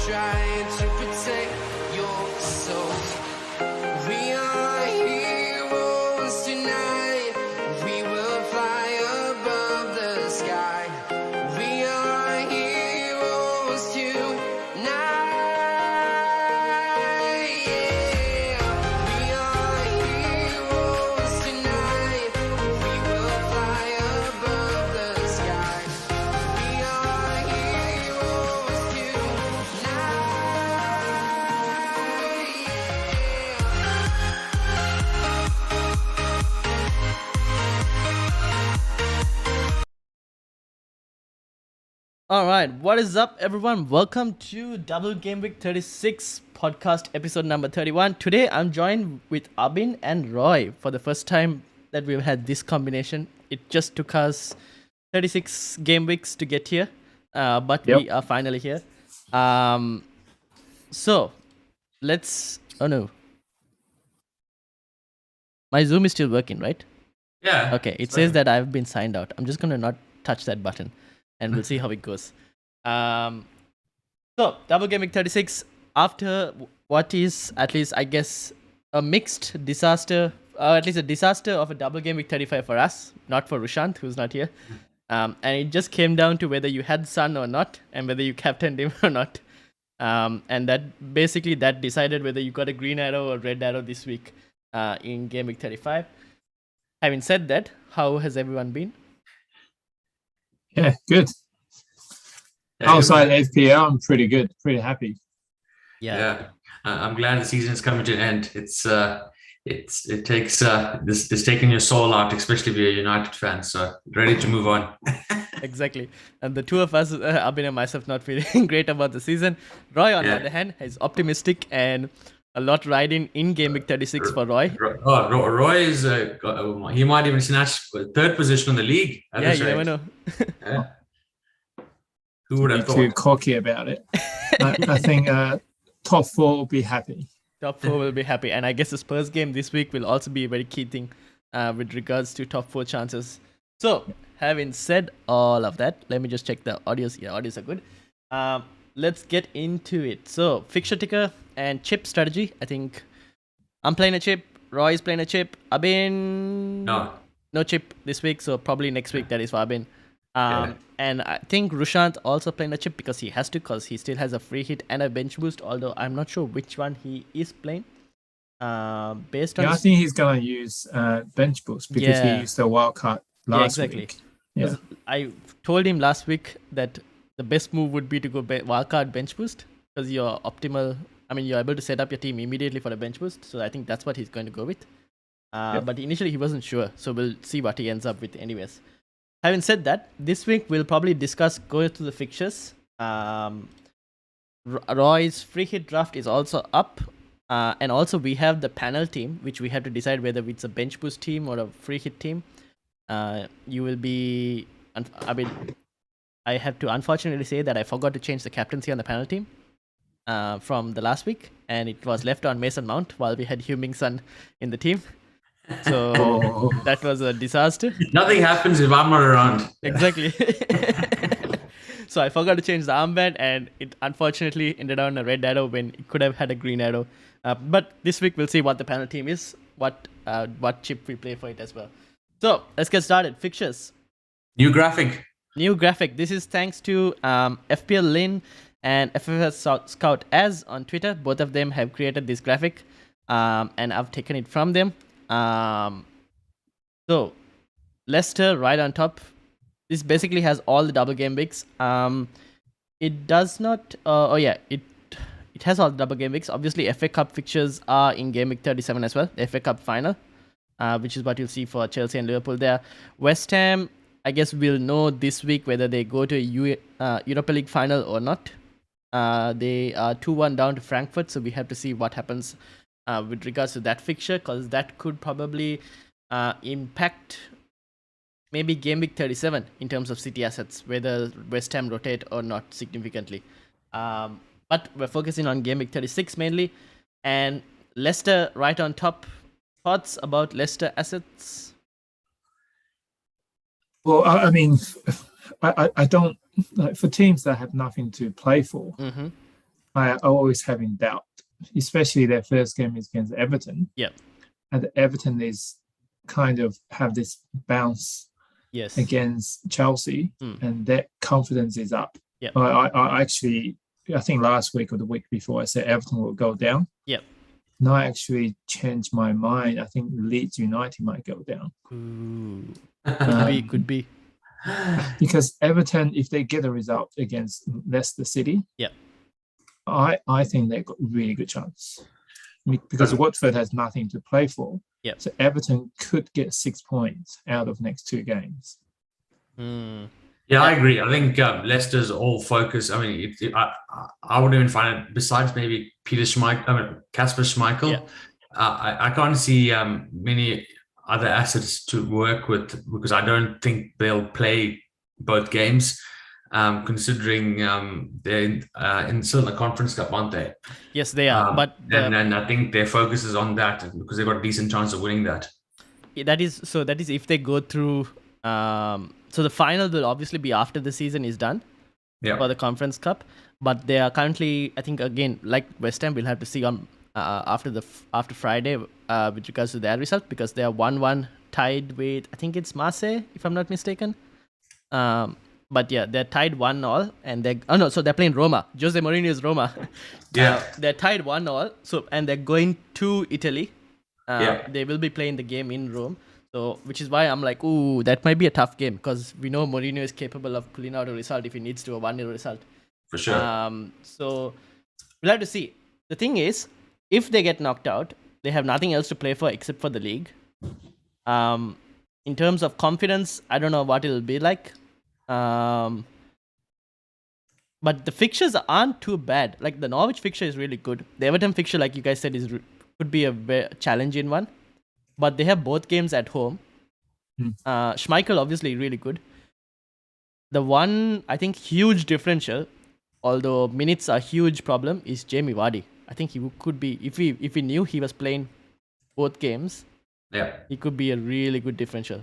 trying to protect your soul. We are heroes tonight. We will fly above the sky. We are heroes tonight. Yeah. We are heroes tonight. We will fly above the sky. We are heroes All right, what is up, everyone? Welcome to Double Gameweek36 Podcast, episode number 31. Today, I'm joined with Abin and Roy for the first time that we've had this combination. It just took us 36 game weeks to get here, but we are finally here. So, let's... Oh, no. My Zoom is still working, right? Yeah. Okay, it says that I've been signed out. I'm just going to not touch that button. And we'll see how it goes. So, Double Game Week 36, after what is, at least, I guess, a mixed disaster, at least a disaster of a Double Game Week 35 for us, not for Rushant, who's not here. And it just came down to whether you had Sun or not, and whether you captained him or not. And that basically that decided whether you got a green arrow or red arrow this week in Game Week 35. Having said that, how has everyone been? Yeah, good. Outside FPL, I'm pretty good, pretty happy. Yeah. I'm glad the season is coming to an end. It takes this taking your soul out, especially if you're a United fan. So ready to move on. Exactly. And the two of us, Abin and myself, not feeling great about the season. Roy, on the other hand, is optimistic and a lot riding in Game Week 36 for Roy. Roy is he might even snatch third position in the league. Yeah, you never know. Yeah. Who would have thought? Too cocky about it. I think top four will be happy. Top four will be happy. And I guess the Spurs game this week will also be a very key thing with regards to top four chances. So, having said all of that, let me just check the audios. Yeah, audios are good. Let's get into it. So, fixture ticker and chip strategy. I think I'm playing a chip. Roy is playing a chip. Abin... No chip this week, so probably next week that is for Abin. And I think Rushant also playing a chip because he has to, because he still has a free hit and a bench boost, although I'm not sure which one he is playing. Based on... I think he's going to use bench boost because he used the wild card last week. Yeah. I told him last week that the best move would be to go wildcard bench boost because you're optimal. I mean, you're able to set up your team immediately for the bench boost. So I think that's what he's going to go with. But initially he wasn't sure. So we'll see what he ends up with anyways. Having said that, this week we'll probably go through the fixtures. Roy's free hit draft is also up. And also we have the panel team, which we have to decide whether it's a bench boost team or a free hit team. You will be... I have to unfortunately say that I forgot to change the captaincy on the panel team from the last week, and it was left on Mason Mount while we had Heung-min Son in the team. So that was a disaster. Nothing happens if I'm not around. Exactly. So I forgot to change the armband, and it unfortunately ended on a red arrow when it could have had a green arrow. But this week we'll see what the panel team is, what chip we play for it as well. So let's get started. Fixtures. New graphic. This is thanks to FPL Lin and FFS Scout as on Twitter. Both of them have created this graphic, and I've taken it from them. So Leicester right on top. This basically has all the double game weeks. It does not. It has all the double game weeks. Obviously, FA Cup fixtures are in Game Week 37 as well. The FA Cup final, which is what you'll see for Chelsea and Liverpool there. West Ham, I guess we'll know this week whether they go to a Europa League final or not. They are 2-1 down to Frankfurt, so we have to see what happens with regards to that fixture, because that could probably impact maybe Game Week 37 in terms of City assets, whether West Ham rotate or not significantly. But we're focusing on Game Week 36 mainly, and Leicester right on top. Thoughts about Leicester assets? Well, I mean, I don't like, for teams that have nothing to play for. Mm-hmm. I always having doubt, especially their first game is against Everton. Yep. And Everton is kind of have this bounce Yes. against Chelsea, and that confidence is up. Yep. I actually, I think last week or the week before, I said Everton will go down. Yep. Now I actually changed my mind. I think Leeds United might go down. Ooh. Could be. Because Everton, if they get a result against Leicester City, Yep. I think they've got really good chance. Because Watford has nothing to play for. Yep. So Everton could get 6 points out of next 2 games. Yeah, I agree. I think Leicester's all focus. I mean, I wouldn't even find it. Besides maybe Kasper Schmeichel, I can't see many other assets to work with, because I don't think they'll play both games. Considering they're still in the Conference Cup, aren't they? Yes, they are. And I think their focus is on that, because they've got a decent chance of winning that. That is if they go through. So the final will obviously be after the season is done for the Conference Cup. But they are currently, I think, again, like West Ham, we'll have to see on after Friday with regards to their result, because they are 1-1 tied with, I think it's Marseille, if I'm not mistaken. But yeah, they're tied 1-1, and they're playing Roma. Jose Mourinho's Roma. They're tied 1-1. So, and they're going to Italy. They will be playing the game in Rome. So, which is why I'm like, ooh, that might be a tough game, because we know Mourinho is capable of pulling out a result if he needs to, a 1-0 result. For sure. So we'll have to see. The thing is, if they get knocked out, they have nothing else to play for except for the league. In terms of confidence, I don't know what it'll be like. But the fixtures aren't too bad. Like, the Norwich fixture is really good. The Everton fixture, like you guys said, could be a very challenging one. But they have both games at home. Schmeichel, obviously, really good. The one, I think, huge differential, although minutes are a huge problem, is Jamie Vardy. I think he could be, if we knew he was playing both games, he could be a really good differential.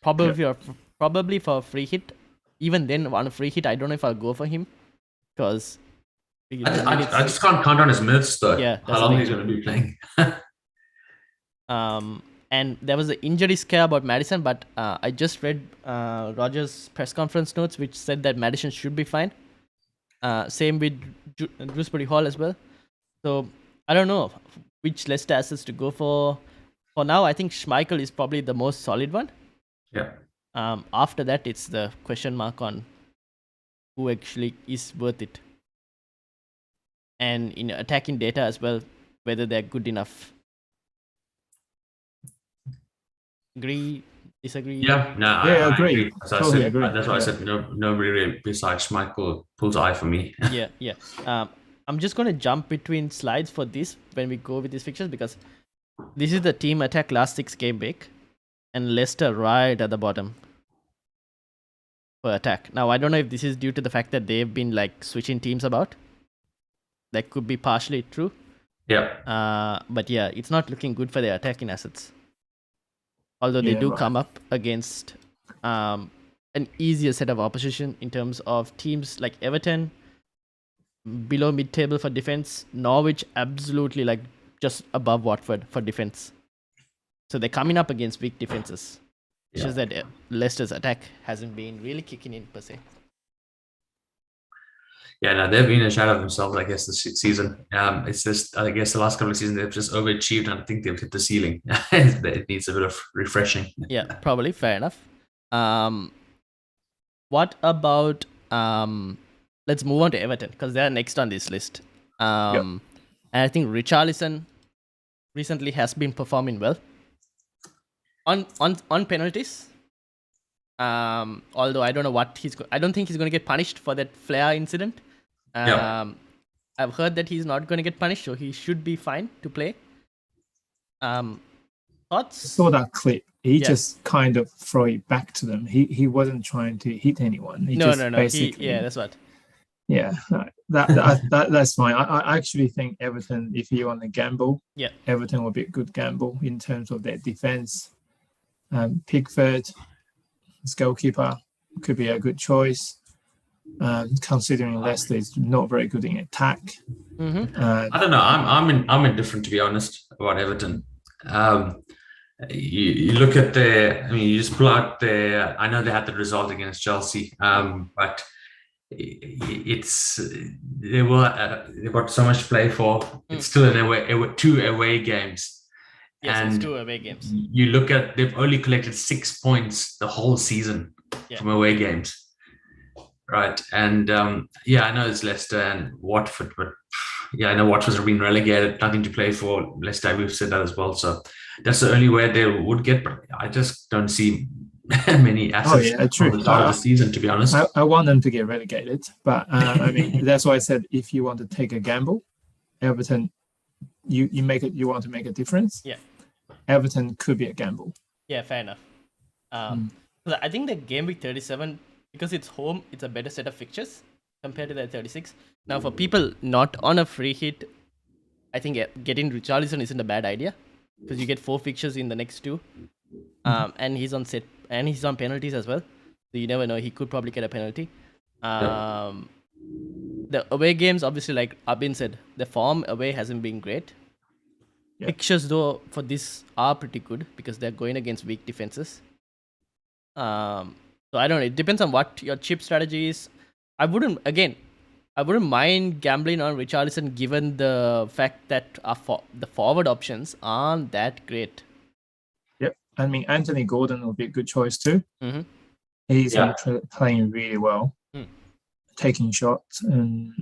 Probably for a free hit. Even then, on a free hit, I don't know if I'll go for him, because I just can't count on his minutes, though. Yeah, how long he's going to be playing. And there was an injury scare about Maddison, but I just read Rodgers' press conference notes, which said that Maddison should be fine. Same with Dewsbury Hall as well. So I don't know which Leicester assets to go for. For now, I think Schmeichel is probably the most solid one. Yeah. After that, it's the question mark on who actually is worth it. And in attacking data as well, whether they're good enough. Agree? Disagree? Yeah, no, I agree. Totally agree. That's why I said nobody really besides Schmeichel pulls eye for me. Yeah. I'm just going to jump between slides for this when we go with these fixtures, because this is the team attack last 6 game week, and Leicester right at the bottom for attack. Now, I don't know if this is due to the fact that they've been like switching teams about. That could be partially true. Yeah. But yeah, it's not looking good for their attacking assets. Although they do come up against an easier set of opposition in terms of teams like Everton, below mid-table for defense, Norwich absolutely like just above Watford for defense. So they're coming up against weak defenses. It's just that Leicester's attack hasn't been really kicking in per se. Yeah, no, they've been a shadow of themselves, I guess, this season. It's just, I guess, the last couple of seasons they've just overachieved, and I think they've hit the ceiling. It needs a bit of refreshing. Yeah, probably. Fair enough. What about let's move on to Everton, because they're next on this list. And I think Richarlison recently has been performing well on penalties. Although I don't know what I don't think he's going to get punished for that flare incident. I've heard that he's not going to get punished, so he should be fine to play. Thoughts? I saw that clip. He just kind of throw it back to them. He wasn't trying to hit anyone. No. That's what. Yeah, that's fine. I actually think Everton, if you want to gamble, Everton will be a good gamble in terms of their defense. Pickford, his goalkeeper, could be a good choice. considering Leicester is not very good in attack. I don't know. I'm indifferent, to be honest, about Everton. You look at you just pull out I know they had the result against Chelsea, but they've got so much to play for. It's still two away games. Yes, and it's 2 away games. You look at, they've only collected 6 points the whole season from away games. Right. And I know it's Leicester and Watford, but I know Watford have been relegated, nothing to play for. Leicester, we've said that as well. So that's the only way they would get, but I just don't see many assets true. for the start of the season, to be honest. I want them to get relegated, but that's why I said if you want to take a gamble, Everton, you want to make a difference. Yeah. Everton could be a gamble. Yeah, fair enough. I think the game week 37, because it's home, it's a better set of fixtures compared to the 36. Now, for people not on a free hit, I think getting Richarlison isn't a bad idea because you get 4 fixtures in the next 2, and he's on penalties as well. So you never know; he could probably get a penalty. The away games, obviously, like Abin said, the form away hasn't been great. Yeah. Fixtures though for this are pretty good because they're going against weak defenses. So I don't know. It depends on what your chip strategy is. I wouldn't mind gambling on Richarlison given the fact that the forward options aren't that great. Yep. I mean, Anthony Gordon will be a good choice too. Mm-hmm. He's playing really well, taking shots. And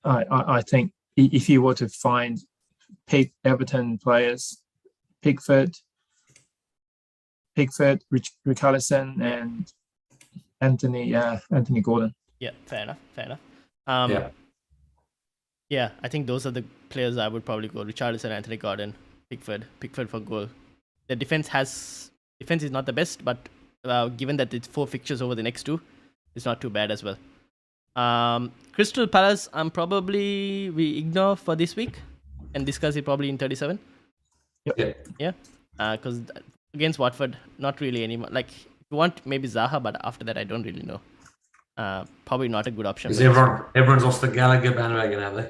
I think if you were to pick Everton players, Pickford, Richarlison, and Anthony Gordon. Yeah, fair enough. I think those are the players I would probably go. Richarlison, Anthony Gordon, Pickford for goal. The defense is not the best, but given that it's 4 fixtures over the next 2, it's not too bad as well. Crystal Palace, we ignore for this week and discuss it probably in 37. Yep. Yeah. Because against Watford, not really anymore. Like, if you want maybe Zaha, but after that, I don't really know. Probably not a good option. Because everyone's off the Gallagher bandwagon, have they?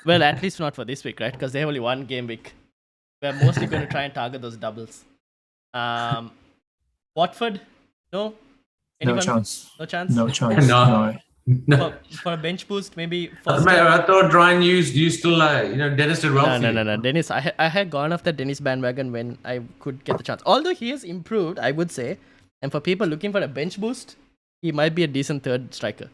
Well, at least not for this week, right? Because they have only 1 game week. We're mostly going to try and target those doubles. Watford, no? Anyone? No chance. No chance? No chance. No. For a bench boost, maybe. I thought Ryan, you still, Dennis did well. No. Dennis, I had gone off the Dennis bandwagon when I could get the chance. Although he has improved, I would say. And for people looking for a bench boost, he might be a decent third striker.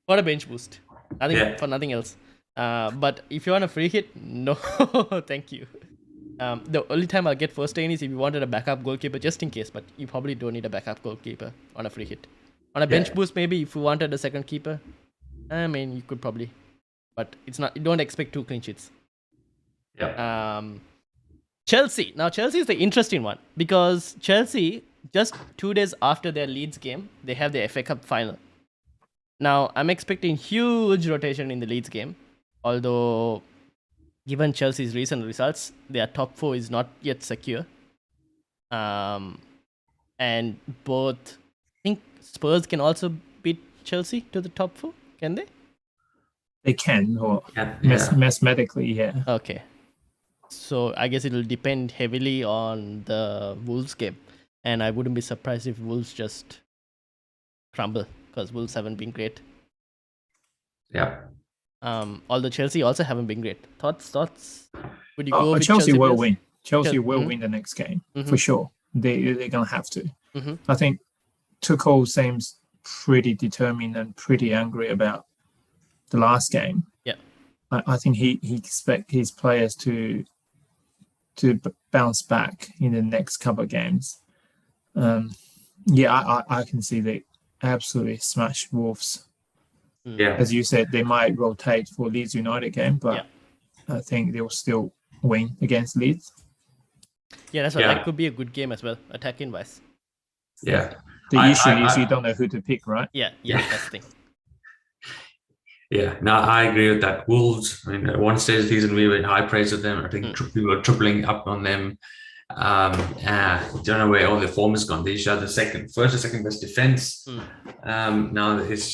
For a bench boost. For nothing else. But if you want a free hit, no, thank you. The only time I'll get first aid is if you wanted a backup goalkeeper just in case, but you probably don't need a backup goalkeeper on a free hit. On a bench boost, maybe if you wanted a second keeper, I mean, you could probably, but it's not. You don't expect 2 clean sheets. Yeah. Chelsea. Now, Chelsea is the interesting one because Chelsea, just 2 days after their Leeds game, they have the FA Cup final. Now, I'm expecting huge rotation in the Leeds game, although given Chelsea's recent results, their top 4 is not yet secure. And both, I think Spurs can also beat Chelsea to the top 4, can they? They can, or mathematically, yeah. Okay. So I guess it'll depend heavily on the Wolves game. And I wouldn't be surprised if Wolves just crumble, because Wolves haven't been great. Yeah. Although Chelsea also haven't been great. Thoughts? Would you go with Chelsea will players? win. Chelsea will win the next game, for sure. They're going to have to. I think Tuchel seems pretty determined and pretty angry about the last game. Yeah. I think he expects his players to bounce back in the next couple of games. I can see they absolutely smash Wolves. Yeah. As you said, they might rotate for Leeds United game, but I think they will still win against Leeds. Yeah, that's right. That could be a good game as well, attacking wise. Yeah. The issue is you don't know who to pick, right? Yeah, that's the thing. Yeah, no, I agree with that. Wolves, I mean, at one stage of the season, we were in high praise of them. I think we were tripling up on them. Don't know where all their form has gone. They used to have the first or second best defense. Now it's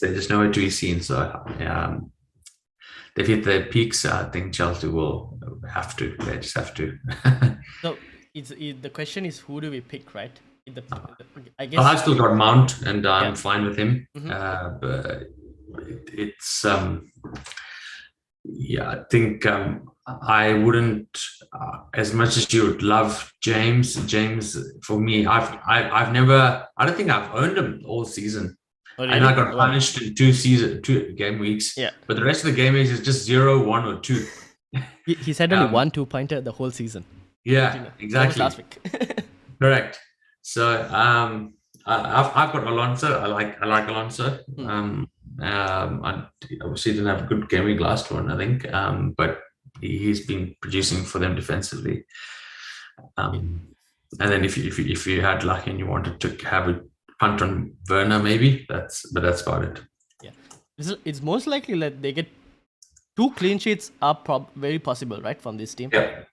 they're just nowhere to be seen. So they've hit their peaks. I think Chelsea will have to. They just have to. So the question is, who do we pick, right? I guess I've still got Mount, and I'm fine with him. But it's I think I wouldn't as much as you would love James. James, for me, I don't think I've owned him all season. Oh, really? And I got punished in 2 game weeks. Yeah. But the rest of the game weeks is just 0, 1, or 2. He's had only 1 2-pointer the whole season. Yeah, exactly. Last week. Correct. So I've got Alonso. I like Alonso. Obviously didn't have a good game week last one, I think. But he's been producing for them defensively. And then if you had luck and you wanted to have a punt on Werner, maybe that's about it. Yeah, it's most likely that they get 2 clean sheets are very possible, right, from this team. Yeah.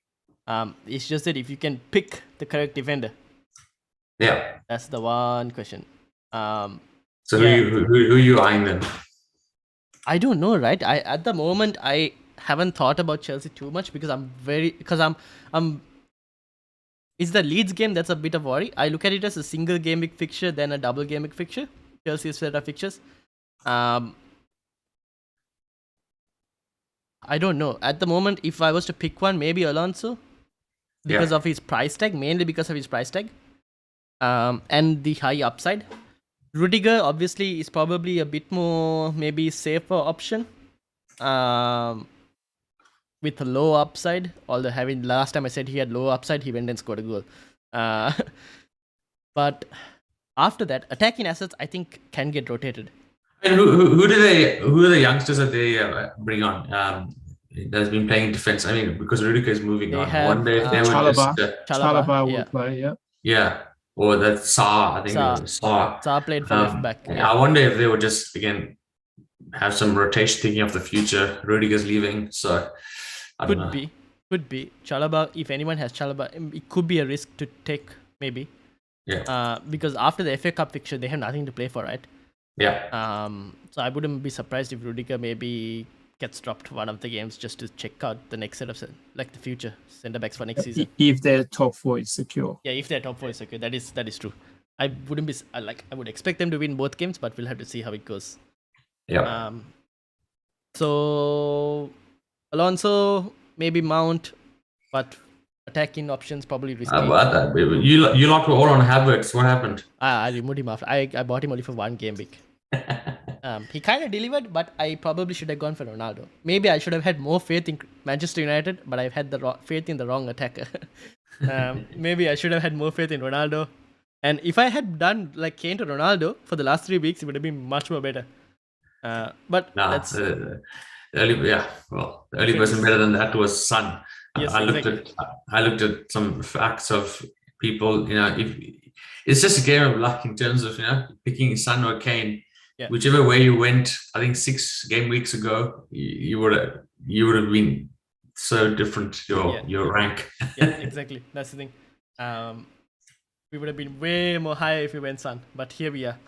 It's just that if you can pick the correct defender. Yeah. That's the one question. So who are you eyeing then? I don't know, right? At the moment I haven't thought about Chelsea too much because I'm it's the Leeds game that's a bit of worry. I look at it as a single game week fixture, then a double game week fixture. Chelsea's set of fixtures. I don't know. At the moment, if I was to pick one, maybe Alonso because of his price tag, mainly because of his price tag, and the high upside. Rudiger obviously is probably a bit more maybe safer option. With a low upside, although last time I said he had low upside, he went and scored a goal. But after that, attacking assets I think can get rotated. And who are the youngsters that they bring on? That's been playing defense. I mean, because Rudiger is moving on. One day they would Chalobah will play. Yeah. Yeah. Or that Saar, I think Saar played for left back. I wonder if they would just again have some rotation thinking of the future. Rudiger's leaving, so I don't know. Could be. Chalobah, if anyone has Chalobah, it could be a risk to take, maybe. Yeah. Because after the FA Cup fixture, they have nothing to play for, right? Yeah. So I wouldn't be surprised if Rudiger maybe gets dropped one of the games just to check out the next set of the future centre backs for next season. If their top 4 is secure. Yeah, if their top 4 is secure, that is true. I would expect them to win both games, but we'll have to see how it goes. Yeah. So Alonso, maybe Mount, but attacking options probably risky. How about that, baby? You lot were all on Havertz. What happened? I removed him after. I bought him only for 1 game week. He kind of delivered, but I probably should have gone for Ronaldo. Maybe I should have had more faith in Manchester United, but I've had the faith in the wrong attacker. Maybe I should have had more faith in Ronaldo. And if I had done like Kane to Ronaldo for the last 3 weeks, it would have been much more better. But that's the only person better than that was Son. Yes, I looked at some facts of people. It's just a game of luck in terms of picking Son or Kane. Yeah. Whichever way you went, I think 6 game weeks ago, you would have been so different your rank. Yeah, exactly. That's the thing. We would have been way more higher if we went Son, but here we are.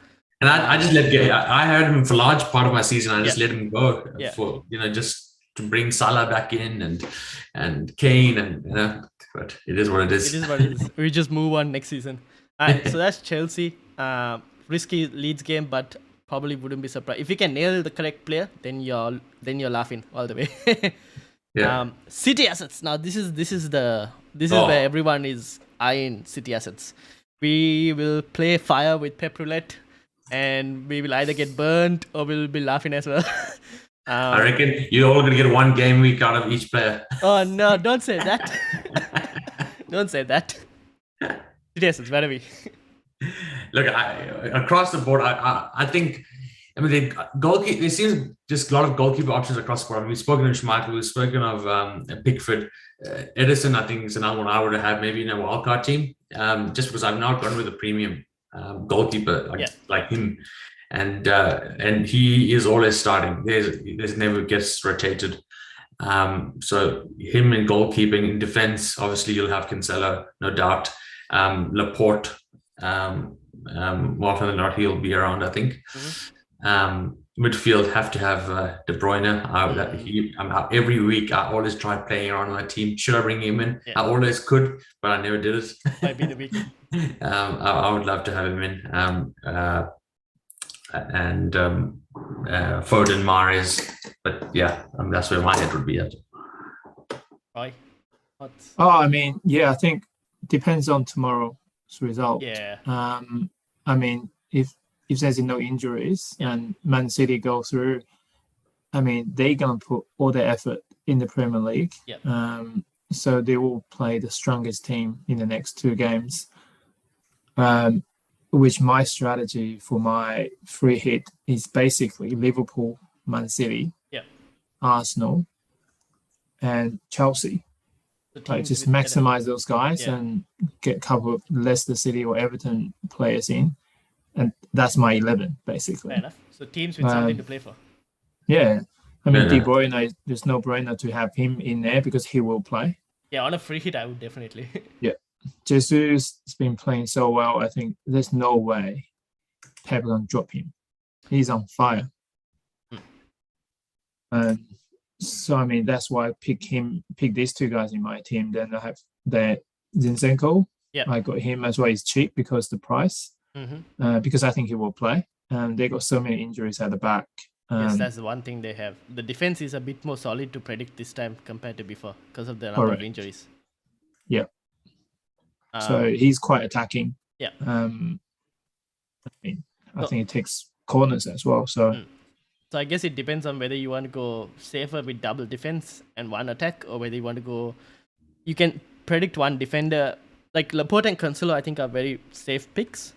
And I just let go. I had him for a large part of my season. I just let him go for just to bring Salah back in and Kane and but it is what it is. It is what it is. We just move on next season. So that's Chelsea. Risky Leeds game, but probably wouldn't be surprised if you can nail the correct player. Then you're laughing all the way. Yeah. City assets. Now this is where everyone is eyeing City assets. We will play fire with Pep Roulette, and we will either get burnt or we'll be laughing as well. I reckon you're all going to get 1 game week out of each player. Oh no! Don't say that. Don't say that. City assets. Where are we? Look, across the board, I think. I mean, there seems just a lot of goalkeeper options across the board. We've spoken of Schmeichel, we've spoken of Pickford. Edison, I think, is another one I would have had maybe in a wildcard team, just because I've not gone with a premium goalkeeper like him. And he is always starting. There's never gets rotated. So him in goalkeeping, in defense, obviously you'll have Cancelo, no doubt. Laporte, more often than not, he'll be around, I think. Midfield have to have De Bruyne. Every week I always try playing around my team. Should I bring him in? I always could, but I never did it. Might be the week. I would love to have him in. And Foden, Mahrez, but yeah, that's where my head would be at. Right. I mean, I think depends on tomorrow's result. Yeah. I mean, if there's no injuries and Man City go through, I mean, they're gonna put all their effort in the Premier League. So they will play the strongest team in the next 2 games. Which my strategy for my free hit is basically Liverpool, Man City, Arsenal, and Chelsea. Like just maximize those guys and get a couple of Leicester City or Everton players in, and that's my 11 basically. Fair enough. So teams with something to play for. Yeah, I mean De Bruyne, there's no brainer to have him in there because he will play. Yeah, on a free hit, I would definitely. Jesus has been playing so well. I think there's no way Pep can drop him. He's on fire. And so, I mean, that's why I pick these 2 guys in my team. Then I have the Zinchenko. I got him as well. He's cheap because the price. Because I think he will play. And they got so many injuries at the back. Yes, that's the one thing they have. The defense is a bit more solid to predict this time compared to before because of the number of injuries. Yeah. So he's quite attacking. Yeah. I mean, I think it takes corners as well. So I guess it depends on whether you want to go safer with double defense and 1 attack, or whether you want to go. You can predict 1 defender. Like Laporte and Cancelo, I think are very safe picks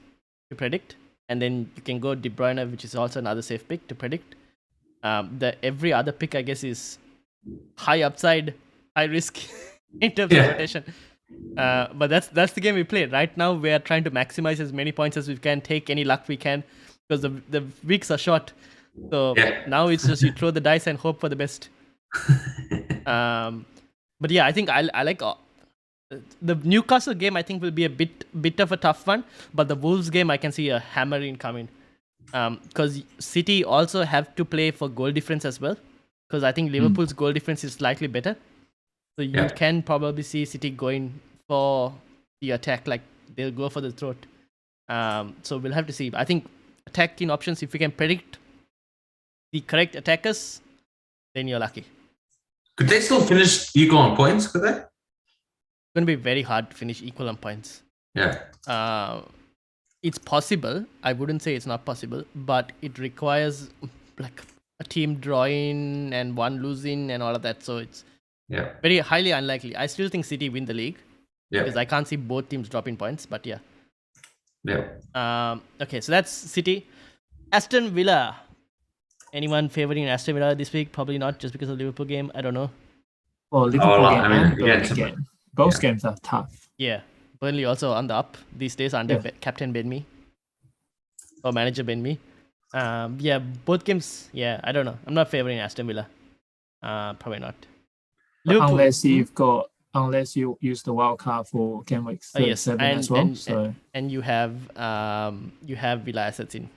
to predict, and then you can go De Bruyne, which is also another safe pick to predict. Every other pick, I guess, is high upside, high risk in terms of rotation. But that's the game we play. Right now, we are trying to maximize as many points as we can, take any luck we can, because the weeks are short. So now it's just you throw the dice and hope for the best. But yeah, I think I like the Newcastle game. I think will be a bit of a tough one, but the Wolves game I can see a hammer incoming. Because City also have to play for goal difference as well. Because I think Liverpool's goal difference is slightly better. So you can probably see City going for the attack, like they'll go for the throat. So we'll have to see. I think attacking options, if we can predict the correct attackers, then you're lucky. Could they still finish equal on points? Could they? It's going to be very hard to finish equal on points. Yeah. It's possible. I wouldn't say it's not possible, but it requires like a team drawing and 1 losing and all of that. So it's very highly unlikely. I still think City win the league because I can't see both teams dropping points. But okay, so that's City. Aston Villa. Anyone favoring Aston Villa this week? Probably not, just because of the Liverpool game. I don't know. Well, Liverpool game and Burnley game. Both games are tough. Yeah. Burnley also on the up these days under Captain Ben-Mee. Or Manager Ben-Mee. Both games, I don't know. I'm not favoring Aston Villa. Probably not. Unless you use the wild card for Gameweek 37 as well. And you have Villa assets in,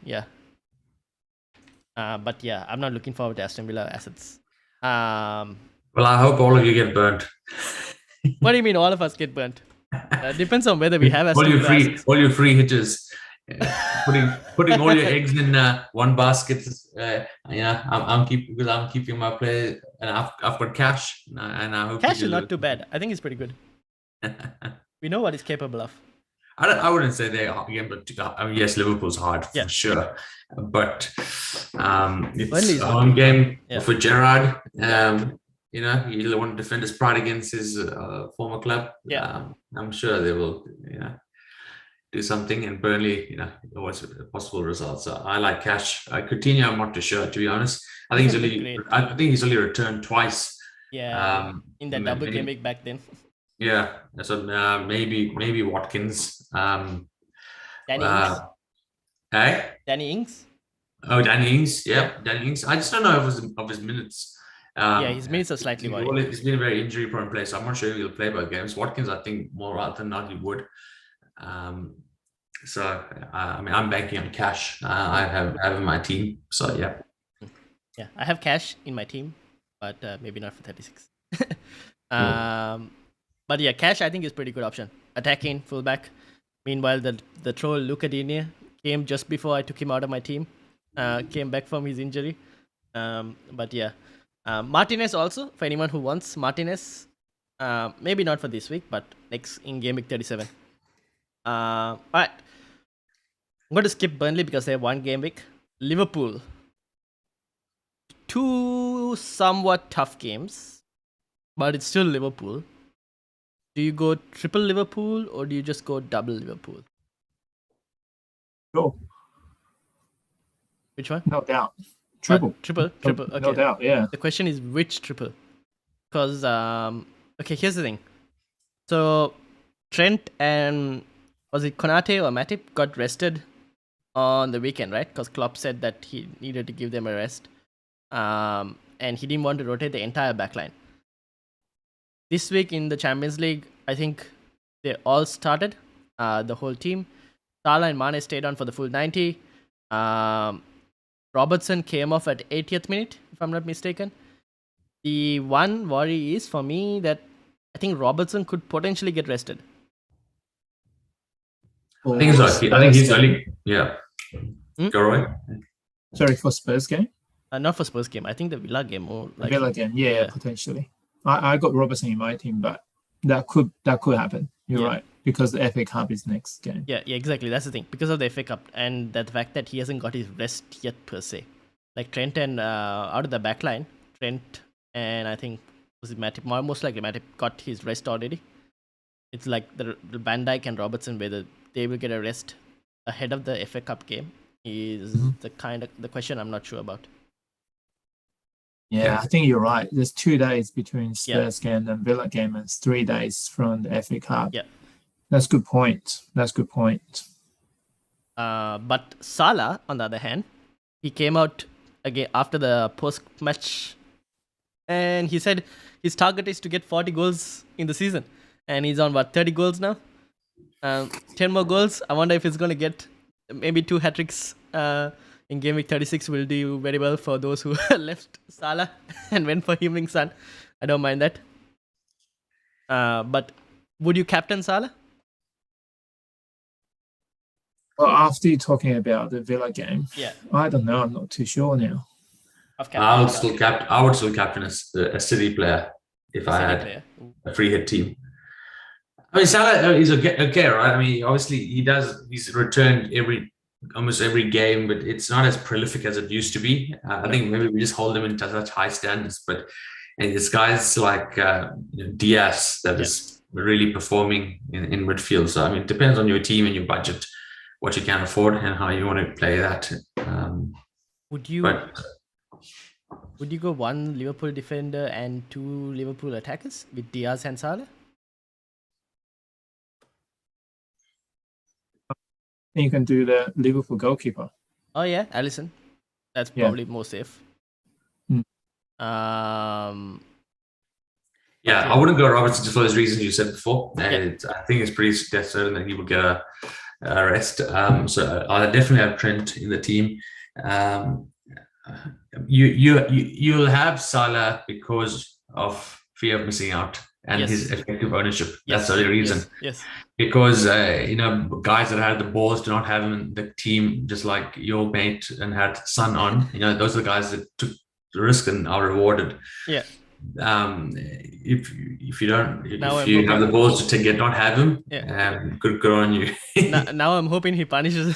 but I'm not looking forward to Aston Villa assets. Well, I hope all of you get burnt. What do you mean all of us get burnt? Depends on whether we have Aston Villa assets. All your free hitters. Putting all your eggs in one basket. I'm keeping my play, and I've got cash, and I hope cash is not too bad. I think it's pretty good. We know what it's capable of. I wouldn't say they're hard again, but I mean, yes, Liverpool's hard for sure, but it's a home game for Gerrard. He'll want to defend his pride against his former club. I'm sure they will, do something. And Burnley, what's a possible result. So I like cash. Coutinho, I'm not too sure, to be honest. I think he's only returned twice. In that double game week back then. Yeah, so maybe Watkins. Danny Ings. Hey? Danny Ings. Oh, Danny Ings. Yeah, Danny Ings. I just don't know of his minutes. Yeah, his minutes are slightly worrying. He's been a very injury-prone player, so I'm not sure he'll play both games. Watkins, I think, more often than not, he would. So, I mean, I'm banking on Cash. I have in my team. So, yeah. Yeah, I have Cash in my team, but maybe not for 36. But yeah, Cash I think is pretty good option. Attacking fullback. Meanwhile, the troll Luca Digne came just before I took him out of my team. Came back from his injury. But yeah, Martinez also, for anyone who wants Martinez. Maybe not for this week, but next in Gameweek 37. Alright. I'm going to skip Burnley because they have one game week. Liverpool. 2 somewhat tough games, but it's still Liverpool. Do you go triple Liverpool or do you just go double Liverpool? Sure. Which one? No doubt. Triple. Triple. Okay. No doubt, yeah. The question is which triple? Because, okay, here's the thing. So, Trent and, was it Konate or Matip got rested on the weekend, right? Because Klopp said that he needed to give them a rest. And he didn't want to rotate the entire backline. This week in the Champions League, I think they all started, the whole team. Salah and Mane stayed on for the full 90. Robertson came off at 80th minute, if I'm not mistaken. The one worry is for me that I think Robertson could potentially get rested. I think he's only, yeah. Go right. Sorry, for Spurs game? Not for Spurs game. I think the Villa game more like Villa game, yeah, potentially. I got Robertson in my team, but that could happen. You're right, because the FA Cup is next game. Yeah, exactly. That's the thing. Because of the FA Cup and the fact that he hasn't got his rest yet per se. Like Trent and out of the back line, Trent and I think was it Matip? Most likely Matip got his rest already. It's like the Van Dijk and Robertson, whether they will get a rest ahead of the FA Cup game is the question I'm not sure about. Yeah, I think you're right. There's 2 days between Spurs game and Villa game, and it's 3 days from the FA Cup. Yeah, that's good point. But Salah, on the other hand, he came out again after the post-match, and he said his target is to get 40 goals in the season, and he's on 30 goals now. 10 more goals. I wonder if he's going to get maybe 2 hat-tricks. In Gameweek 36 will do very well for those who left Salah and went for Heung-min Son. I don't mind that. But would you captain Salah? Well, after you're talking about the Villa game, yeah, I don't know. I'm not too sure now. I would still captain a City player if I had a free hit team. I mean, Salah is okay, right? I mean, obviously he's returned almost every game, but it's not as prolific as it used to be. I think maybe we just hold him into such high standards, but it's guys like Diaz that is really performing in midfield. So I mean, it depends on your team and your budget, what you can afford and how you want to play that. Would you go 1 Liverpool defender and 2 Liverpool attackers with Diaz and Salah? You can do the Liverpool goalkeeper. Oh yeah, Alisson. That's probably more safe. I wouldn't go Robertson just for those reasons you said before. I think it's pretty certain that he will get a rest. So I definitely have Trent in the team. You'll have Salah because of fear of missing out and his effective ownership. That's the only reason. Yes. Because guys that had the balls do not have him in the team, just like your mate and had Son on. Those are the guys that took the risk and are rewarded. Yeah. If you have the balls to not have him, good on you. now I'm hoping he punishes them.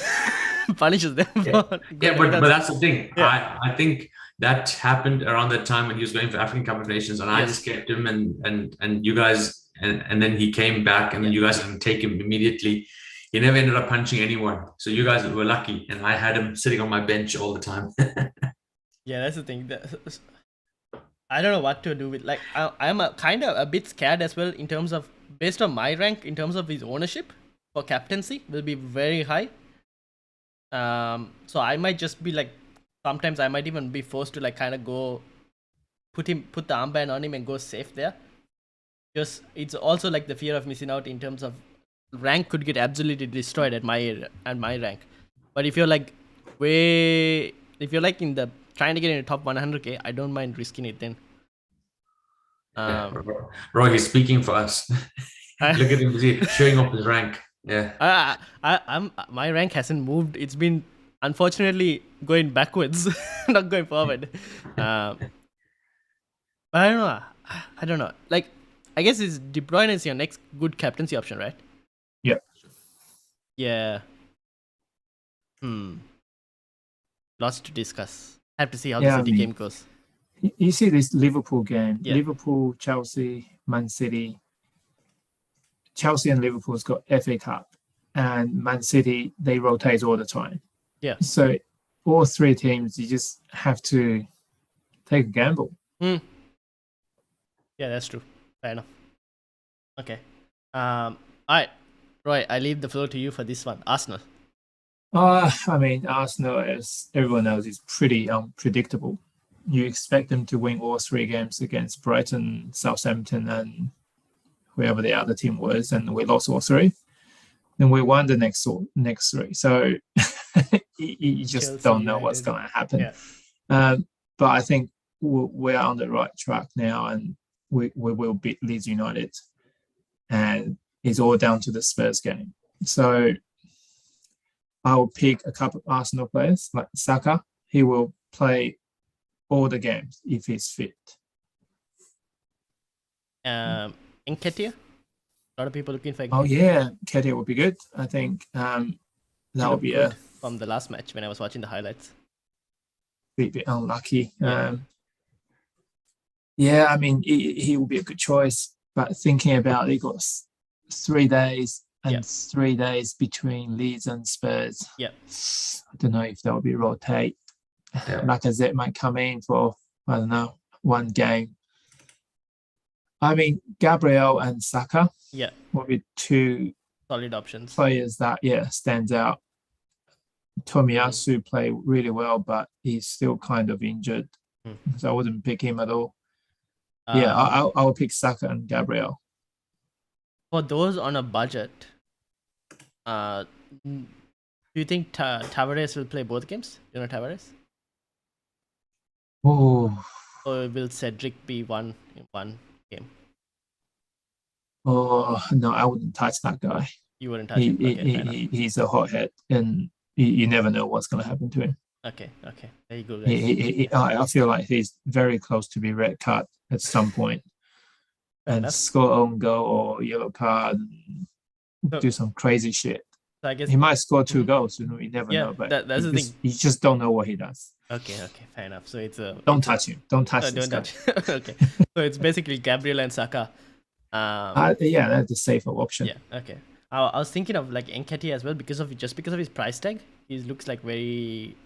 But that's the thing. Yeah. I think that happened around that time when he was going for African Cup of Nations, and I just kept him, and you guys. And then he came back, and then you guys didn't take him immediately. He never ended up punching anyone. So you guys were lucky, and I had him sitting on my bench all the time. Yeah, that's the thing. I don't know what to do with. Like, I'm kind of a bit scared as well in terms of, based on my rank, in terms of his ownership for captaincy will be very high. So I might just be like, sometimes I might even be forced to like kind of go put the armband on him and go safe there. Just it's also like the fear of missing out in terms of rank could get absolutely destroyed at my rank. But if you're like in the trying to get in the top 100k, I don't mind risking it then. Roy, he's speaking for us. Look at him, he's showing off his rank. Yeah. My rank hasn't moved. It's been unfortunately going backwards, not going forward. But I don't know. Like, I guess is De Bruyne is your next good captaincy option, right? Yeah. Yeah. Lots to discuss. Have to see how Yeah, the City game goes. You see this Liverpool game, Yeah. Liverpool, Chelsea, Man City. Chelsea and Liverpool's got FA Cup, and Man City, they rotate all the time. Yeah. So all three teams, you just have to take a gamble. Yeah, that's true. Fair enough. Okay. All right, Roy, I leave the floor to you for this one. Arsenal. I mean, Arsenal, as everyone knows, is pretty unpredictable. You expect them to win all three games against Brighton, Southampton, and whoever the other team was, and we lost all three. Then we won the next three. So you just Chelsea, don't know what's going to happen. Yeah. But I think we're on the right track now, and we will beat Leeds United. And it's all down to the Spurs game. So I'll pick a couple of Arsenal players, like Saka. He will play all the games if he's fit. Nketiah? A lot of people looking for Oh yeah, Nketiah would be good. I think that would be a from the last match when I was watching the highlights. bit unlucky. Yeah. I mean, he will be a good choice. But thinking about it, he got 3 days and 3 days between Leeds and Spurs. Yeah. I don't know if that will be rotate. Lacazette might come in for, I don't know, one game. I mean, Gabriel and Saka will be two solid options. Players that, stands out. Tomiyasu played really well, but he's still kind of injured. So I wouldn't pick him at all. I'll pick Saka and Gabriel. For those on a budget, do you think Tavares will play both games? You know Tavares? Oh. Or will Cedric be one in one game? Oh, no, I wouldn't touch that guy. You wouldn't touch him? Okay, he's a hothead, and you never know what's going to happen to him. Okay. There you go. I feel like he's very close to be red card at some point and score own goal or yellow card and do some crazy shit. So I guess he might score 2 goals. You never know. But that's the thing. You just don't know what he does. Okay, fair enough. So it's a don't touch him. Don't touch this guy. Okay, so it's basically Gabriel and Saka. That's the safer option. Yeah. Okay. I was thinking of like Nketiah as well because of his price tag. He looks like very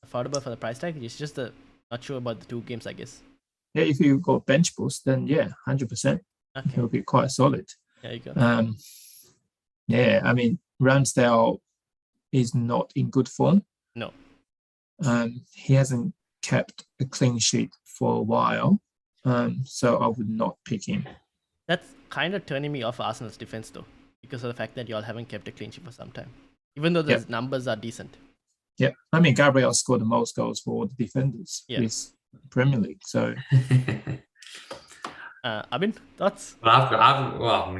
affordable for the price tag. He's just not sure about the 2 games, I guess. Yeah, if you got bench boost, then 100%. Okay. It'll be quite solid. There you go. I mean, Ramsdale is not in good form. No. He hasn't kept a clean sheet for a while. So I would not pick him. That's kind of turning me off Arsenal's defense though, because of the fact that y'all haven't kept a clean sheet for some time, even though the numbers are decent. Yeah, I mean, Gabriel scored the most goals for all the defenders this Premier League. So, Abin, thoughts? Well, I've got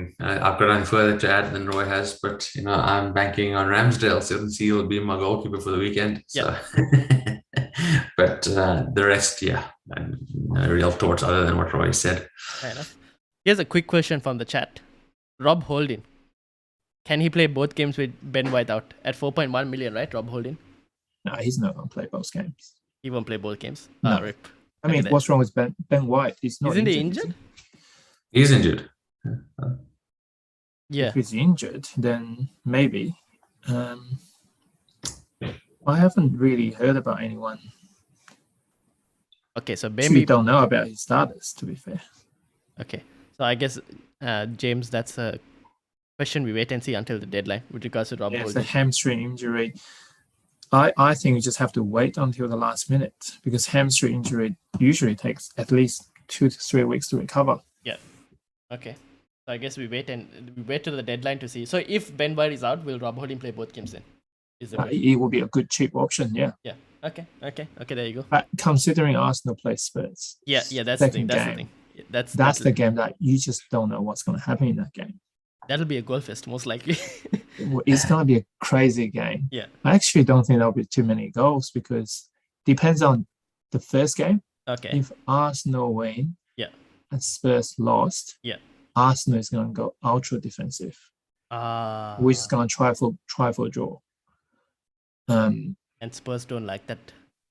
nothing further to add than Roy has, but I'm banking on Ramsdale. So he'll be my goalkeeper for the weekend. So, but the rest, no real thoughts other than what Roy said. Fair enough. Here's a quick question from the chat. Rob Holding. Can he play both games with Ben White out at 4.1 million, right, Rob Holding? No, he's not going to play both games. He won't play both games? No. Rip. I mean, what's wrong with Ben White? He's not Isn't he injured? He's injured. Yeah. If he's injured, then maybe. I haven't really heard about anyone. Okay, so maybe... You don't know about his status, to be fair. Okay. So I guess, James, that's a question we wait and see until the deadline with regards to Rob Holding. It's a hamstring injury. I think you just have to wait until the last minute because hamstring injury usually takes at least 2 to 3 weeks to recover. Yeah. Okay. So I guess we wait to the deadline to see. So if Ben White is out, will Rob Holding play both games then? Is the question. It will be a good cheap option, yeah. Yeah. Okay. There you go. But considering Arsenal play Spurs, Yeah. That's the thing. That's the game that you just don't know what's going to happen in that game. That'll be a goal fest, most likely. It's going to be a crazy game. Yeah. I actually don't think there'll be too many goals because depends on the first game. Okay. If Arsenal win, yeah, and Spurs lost, yeah, Arsenal is going to go ultra defensive, which is going to try for a draw. And Spurs don't like that.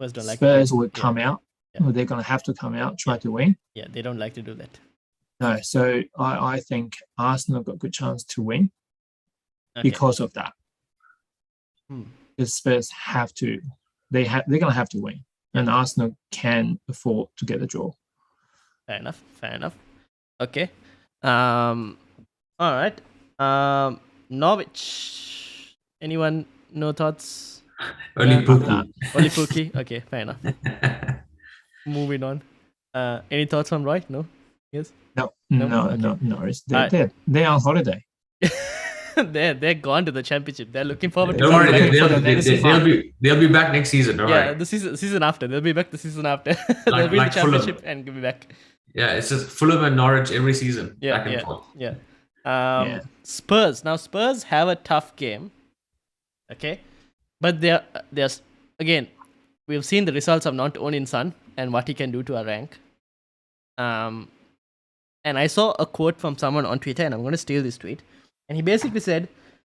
Spurs will come out. Yeah. They're going to have to come out, try to win. Yeah, they don't like to do that. No, so I think Arsenal got a good chance to win because of that. The Spurs have to, they're going to have to win, and Arsenal can afford to get a draw. Fair enough. Okay. All right. Norwich. Anyone? No thoughts? Only Pookie. Okay, fair enough. Moving on. Any thoughts from Roy? No. Yes. No. They're on holiday. they're gone to the championship. They're looking forward to. Don't worry, they'll be back next season. Right? The season after. They'll be back the season after. They'll win the championship and be back. Yeah, it's just Fulham and Norwich every season. Yeah. Spurs. Now Spurs have a tough game. Okay, but there's again, we've seen the results of not owning Son and what he can do to our rank. And I saw a quote from someone on Twitter, and I'm going to steal this tweet. And he basically said,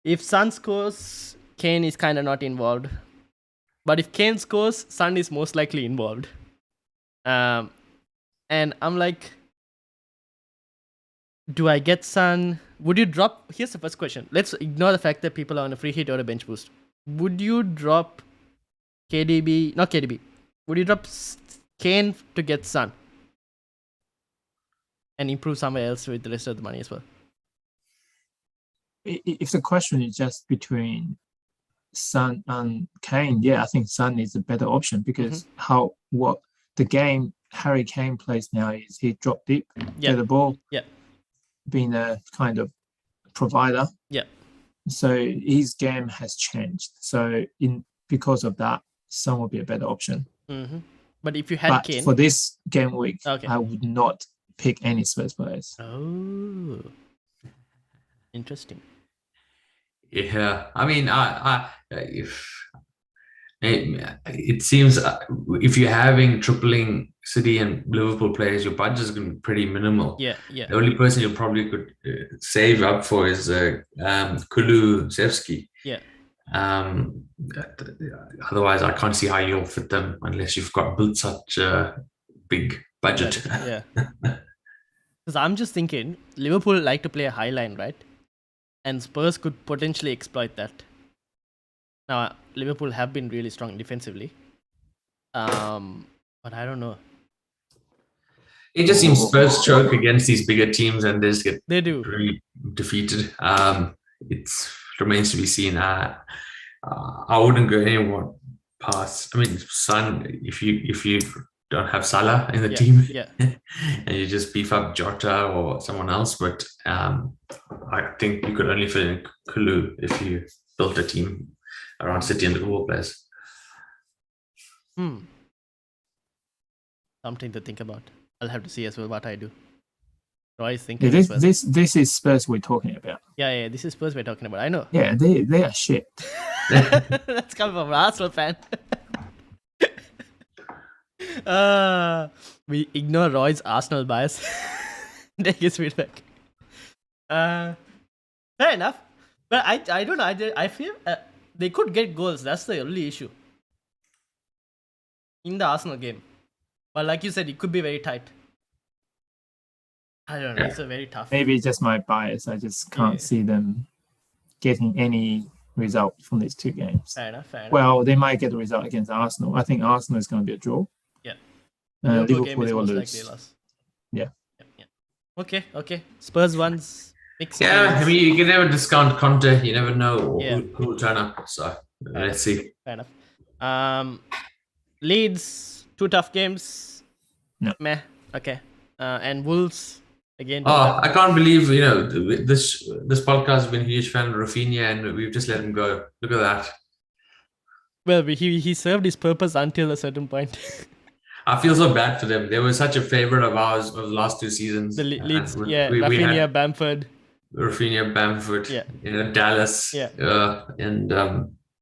if Son scores, Kane is kind of not involved. But if Kane scores, Son is most likely involved. And I'm like, do I get Son? Would you drop? Here's the first question. Let's ignore the fact that people are on a free hit or a bench boost. Would you drop KDB? Not KDB. Would you drop Kane to get Son? And improve somewhere else with the rest of the money as well. If the question is just between Son and Kane, I think Son is a better option because what the game Harry Kane plays now is he drop deep, get the ball, being a kind of provider. Yeah. So his game has changed. So because of that, Son will be a better option. Mm-hmm. But if you had Kane for this game week, I would not pick any Spurs players. Oh, interesting. Yeah, I mean, it seems if you're having tripling City and Liverpool players, your budget is going to be pretty minimal. Yeah. The only person you probably could save up for is Kulusevski. Yeah. Otherwise, I can't see how you'll fit them unless you've built such a big budget. Yeah. Because I'm just thinking, Liverpool like to play a high line, right? And Spurs could potentially exploit that. Now, Liverpool have been really strong defensively. But I don't know. It just seems Spurs choke against these bigger teams and they just get really defeated. It remains to be seen. I wouldn't go anyone past. I mean, Son, if you don't have Salah in the team, and you just beef up Jota or someone else, but I think you could only fit in Kulu if you built a team around City and Liverpool players. Something to think about. I'll have to see as well what I do. Roy is thinking. This is Spurs we're talking about. Yeah, this is Spurs we're talking about. I know. Yeah, they are shit. That's coming from an Arsenal fan. We ignore Roy's Arsenal bias. Take his feedback. Fair enough. But I don't know. I feel they could get goals. That's the only issue in the Arsenal game. But like you said, it could be very tight. I don't know. It's a very tough. Maybe it's just my bias. I just can't see them getting any result from these two games. Fair enough. Well, they might get a result against Arsenal. I think Arsenal is going to be a draw. Yeah. Liverpool they will lose. Yeah. Okay. Spurs ones. I mean, you can never discount Conte. You never know who will turn up. So let's see. Fair enough. Leeds, 2 tough games. No. Meh. Okay. And Wolves again. Oh, I can't believe this podcast has been a huge fan of Rafinha, and we've just let him go. Look at that. Well, he served his purpose until a certain point. I feel so bad for them. They were such a favorite of ours of the last 2 seasons. The Leeds, And Rafinha, had Bamford. Rafinha, Bamford, Dallas, and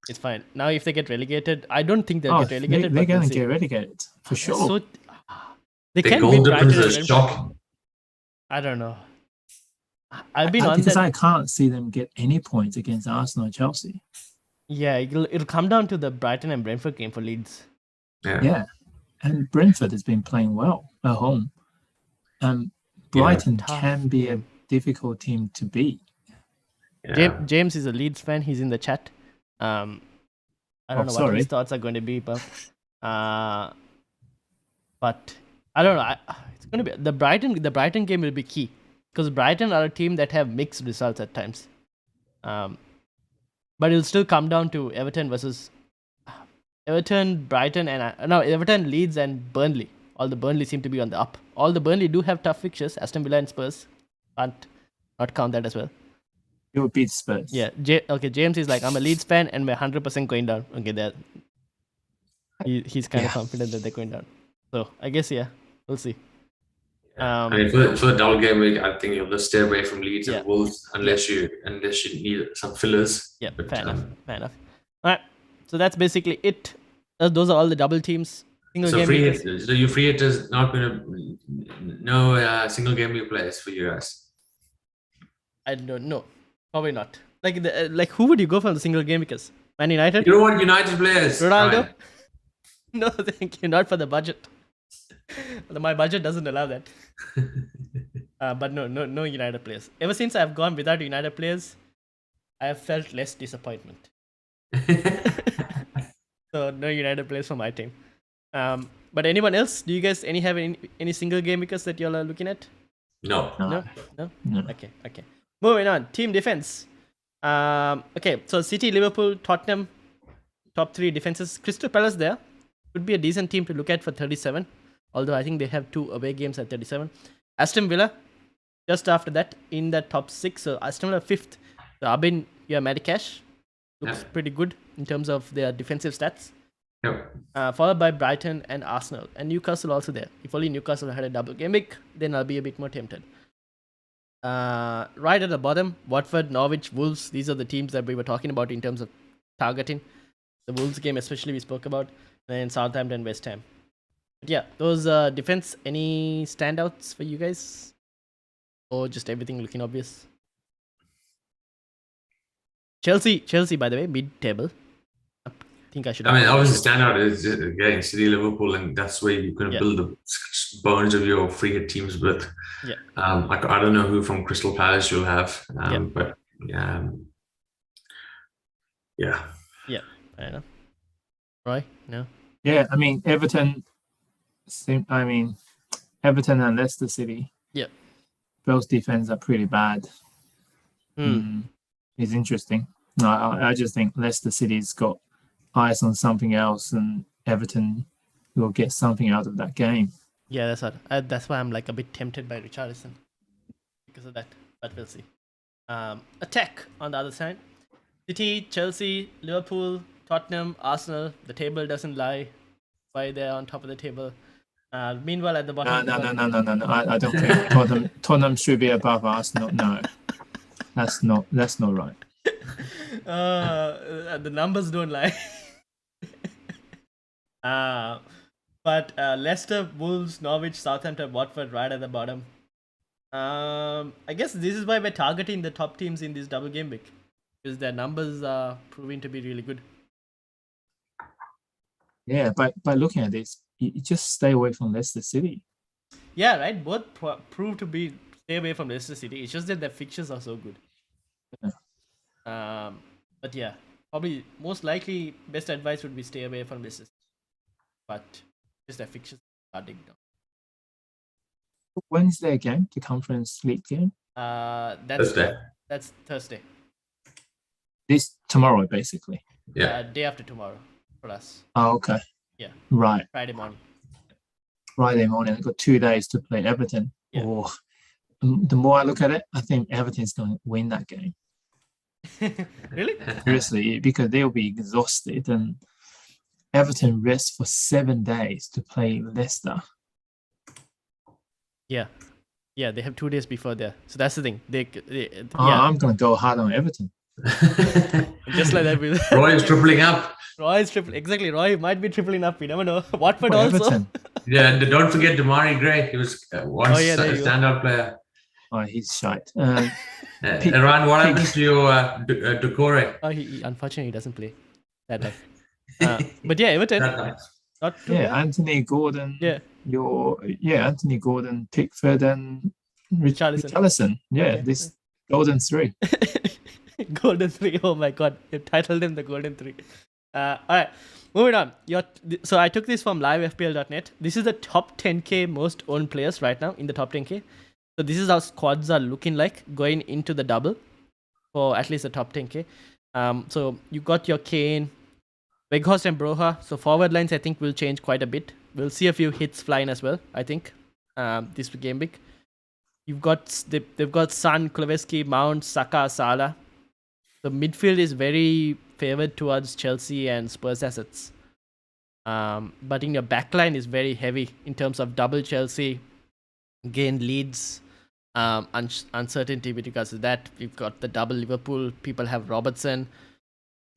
It's fine. Now, if they get relegated, I don't think they'll get relegated. They're but we'll going to see. get relegated for sure. So, they the can goal beat difference Brighton. is and shocking. I don't know. I've been on Because that. I can't see them get any points against Arsenal or Chelsea. Yeah, it'll come down to the Brighton and Brentford game for Leeds. Yeah, and Brentford has been playing well at home. Brighton Tough can be a game. difficult team to beat. Yeah. James is a Leeds fan. He's in the chat. I don't know what sorry. his thoughts are going to be, but I don't know. It's going to be the Brighton game will be key because Brighton are a team that have mixed results at times. But it'll still come down to Everton versus Everton, Brighton, and Everton, Leeds, and Burnley. All the Burnley seem to be on the up. All the Burnley do have tough fixtures. Aston Villa and Spurs. Can't not count that as well. You will beat Spurs. Yeah. James is like, I'm a Leeds fan and we're 100% going down. Okay, that he's kind of confident that they're going down. So I guess we'll see. I mean, for the double game week, I think you'll just stay away from Leeds and Wolves unless you need some fillers. Yeah, But, fair enough. All right, so that's basically it. Those are all the double teams. Single So game free weeks. hitters. So you free hitters not going to no single game week players for you guys. I don't know. Probably not. Like who would you go from the single game because Man United? You don't want United players. Ronaldo? Ryan. No, thank you. Not for the budget. My budget doesn't allow that. But no United players. Ever since I've gone without United players, I have felt less disappointment. So no United players for my team. But anyone else? Do you guys have any single game weekers that y'all are looking at? No. No. Okay. Moving on. Team defense. Okay, so City, Liverpool, Tottenham, top 3 defenses. Crystal Palace there could be a decent team to look at for 37. Although I think they have 2 away games at 37. Aston Villa, just after that, in that top 6. So Aston Villa 5th. So Abin, Madikash looks pretty good in terms of their defensive stats. Yep. Followed by Brighton and Arsenal. And Newcastle also there. If only Newcastle had a double game week, then I'll be a bit more tempted. Right at the bottom, Watford, Norwich, Wolves. These are the teams that we were talking about in terms of targeting. The Wolves game especially we spoke about. And Southampton, West Ham. But yeah, those defense, any standouts for you guys? Or just everything looking obvious? Chelsea, by the way, mid-table. I think I should. I mean, obviously, standout is getting City, Liverpool, and that's where you can build the bones of your free hit teams with. Yeah. I don't know who from Crystal Palace you'll have, but yeah. Yeah, I know. Roy, no. Yeah, I mean Everton and Leicester City. Yeah. Both defense are pretty bad. It's interesting. No, I just think Leicester City's got eyes on something else, and Everton will get something out of that game. Yeah, that's why I'm like a bit tempted by Richarlison because of that. But we'll see. Attack on the other side: City, Chelsea, Liverpool, Tottenham, Arsenal. The table doesn't lie. Why they're on top of the table. Meanwhile, at the bottom. No. I don't think Tottenham should be above Arsenal. No, that's not right. The numbers don't lie. But Leicester, Wolves, Norwich, Southampton, Watford right at the bottom. I guess this is why we're targeting the top teams in this double game week because their numbers are proving to be really good. Yeah, but by looking at this, you just stay away from Leicester City. Yeah, right. Both prove to be stay away from Leicester City. It's just that their fixtures are so good. Yeah. But yeah, probably most likely best advice would be stay away from Leicester City. But just their fixtures are starting down. When is their game? The Conference League game? That's Thursday. This tomorrow, basically. Yeah. Day after tomorrow. for us. Oh, okay. Yeah. Right. Friday morning. I've got 2 days to play Everton. Yeah. Oh, the more I look at it, I think Everton's going to win that game. Really? Seriously, because they'll be exhausted, and Everton rests for 7 days to play Leicester. Yeah. Yeah, they have 2 days before there. So that's the thing. I'm going to go hard on Everton. Just like that. Roy is tripling up. Roy is tripling. Exactly. Roy might be tripling up. We never know. Watford For also. Everton. Yeah, and don't forget Damari Gray. He was once a standout player. Oh, he's shite. Iran, what happens to your Doucouré? Oh, he unfortunately doesn't play that night. But yeah, Everton. Not too bad. Anthony Gordon. Yeah. Anthony Gordon, Pickford, and Richarlison. Yeah, Okay. This golden three. Golden 3. Oh my god. You titled him the Golden 3. Alright. Moving on. So I took this from livefpl.net. This is the top 10k most owned players right now in the top 10k. So this is how squads are looking like going into the double for at least the top 10k. So you got your Kane, Weghorst and Broha. So forward lines I think will change quite a bit. We'll see a few hits flying as well, I think. This game week. They've got Son, Kuleveski, Mount, Saka, Salah. The midfield is very favored towards Chelsea and Spurs assets. But in your backline is very heavy in terms of double Chelsea, gain leads, uncertainty with regards to that. We've got the double Liverpool. People have Robertson.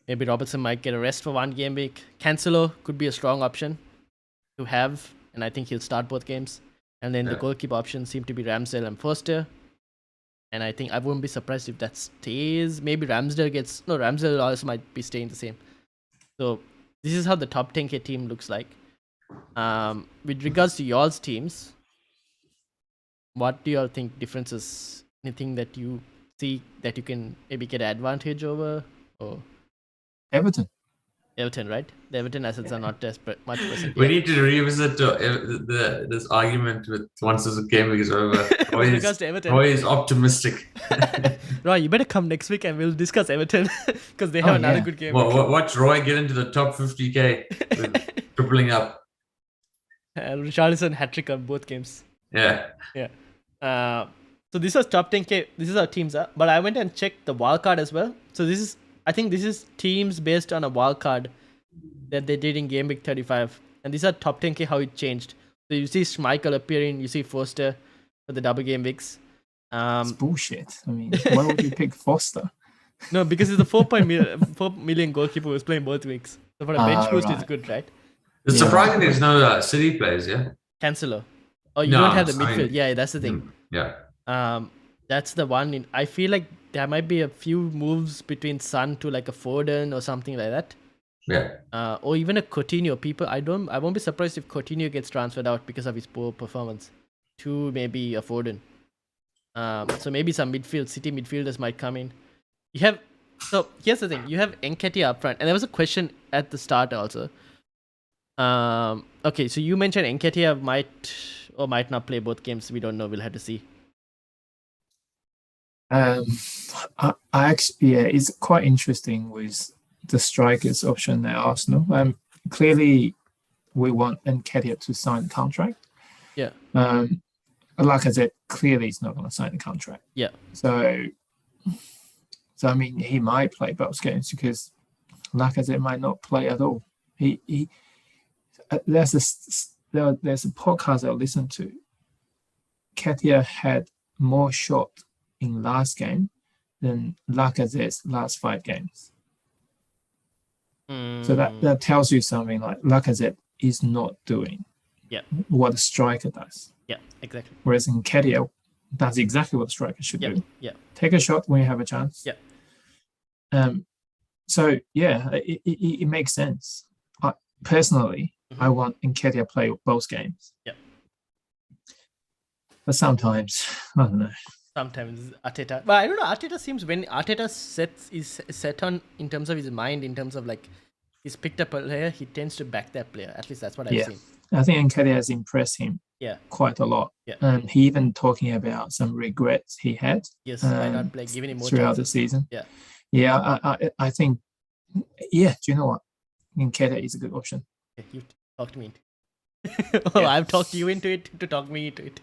Maybe Robertson might get a rest for one game week. Cancelo could be a strong option to have, and I think he'll start both games. And then the goalkeeper options seem to be Ramsdale and Foster. And I think I wouldn't be surprised if that stays. Maybe Ramsdale also might be staying the same. So this is how the top 10k team looks like. With regards to y'all's teams, what do y'all think differences? Anything that you see that you can maybe get an advantage over? Or Everton, right? The Everton assets are not much percent. We need to revisit this argument with once this game week is over. Roy is optimistic. Roy, you better come next week and we'll discuss Everton because they have another good game. Watch Roy get into the top 50k with tripling up. Richarlison hat-trick on both games. Yeah. So this was top 10k. This is how teams are. But I went and checked the wildcard as well. So I think this is teams based on a wildcard that they did in Game Week 35. And these are top 10k, how it changed. So you see Schmeichel appearing, you see Foster for the double game weeks. It's bullshit. I mean, why would you pick Foster? No, because he's the 4 million goalkeeper who's playing both weeks. So for a bench boost, it's good, right? It's surprising there's no City players, yeah? Cancelo. Oh, you don't have the midfield. Yeah, that's the thing. Yeah. That's the one. I feel like there might be a few moves between Son to like a Foden or something like that. Yeah. Or even a Coutinho. I won't be surprised if Coutinho gets transferred out because of his poor performance to maybe a Foden. So maybe some City midfielders might come in. So here's the thing. You have Nketiah up front. And there was a question at the start also. Okay, so you mentioned Nketiah might or might not play both games. We don't know. We'll have to see. It's quite interesting with the strikers option at Arsenal. Clearly, we want Nketiah to sign the contract. Yeah. Like I said, clearly he's not going to sign the contract. Yeah. So I mean, he might play both games because Lacazette might not play at all. There's a podcast I listened to. Nketiah had more shot in last game than Lacazette's last 5 games. So that tells you something like Lacazette is not doing what a striker does. Yeah, exactly. Whereas Nketiah does exactly what a striker should do. Yeah. Take a shot when you have a chance. Yeah. So yeah, it makes sense. Personally, I want Nketiah play both games. Yeah. But sometimes, I don't know. Sometimes Arteta, but I don't know. Arteta seems when Arteta is set on in terms of his mind, in terms of like he's picked up a player, he tends to back that player. At least that's what I've seen. I think Nketiah has impressed him. Quite a lot. Yeah. And he even talking about some regrets he had. Yes, why not giving him more throughout chances. the season. Yeah. Yeah, I think. Yeah, do you know what? Nketiah is a good option. Okay, you talked me into it. Oh, I've talked you into it to talk me into it.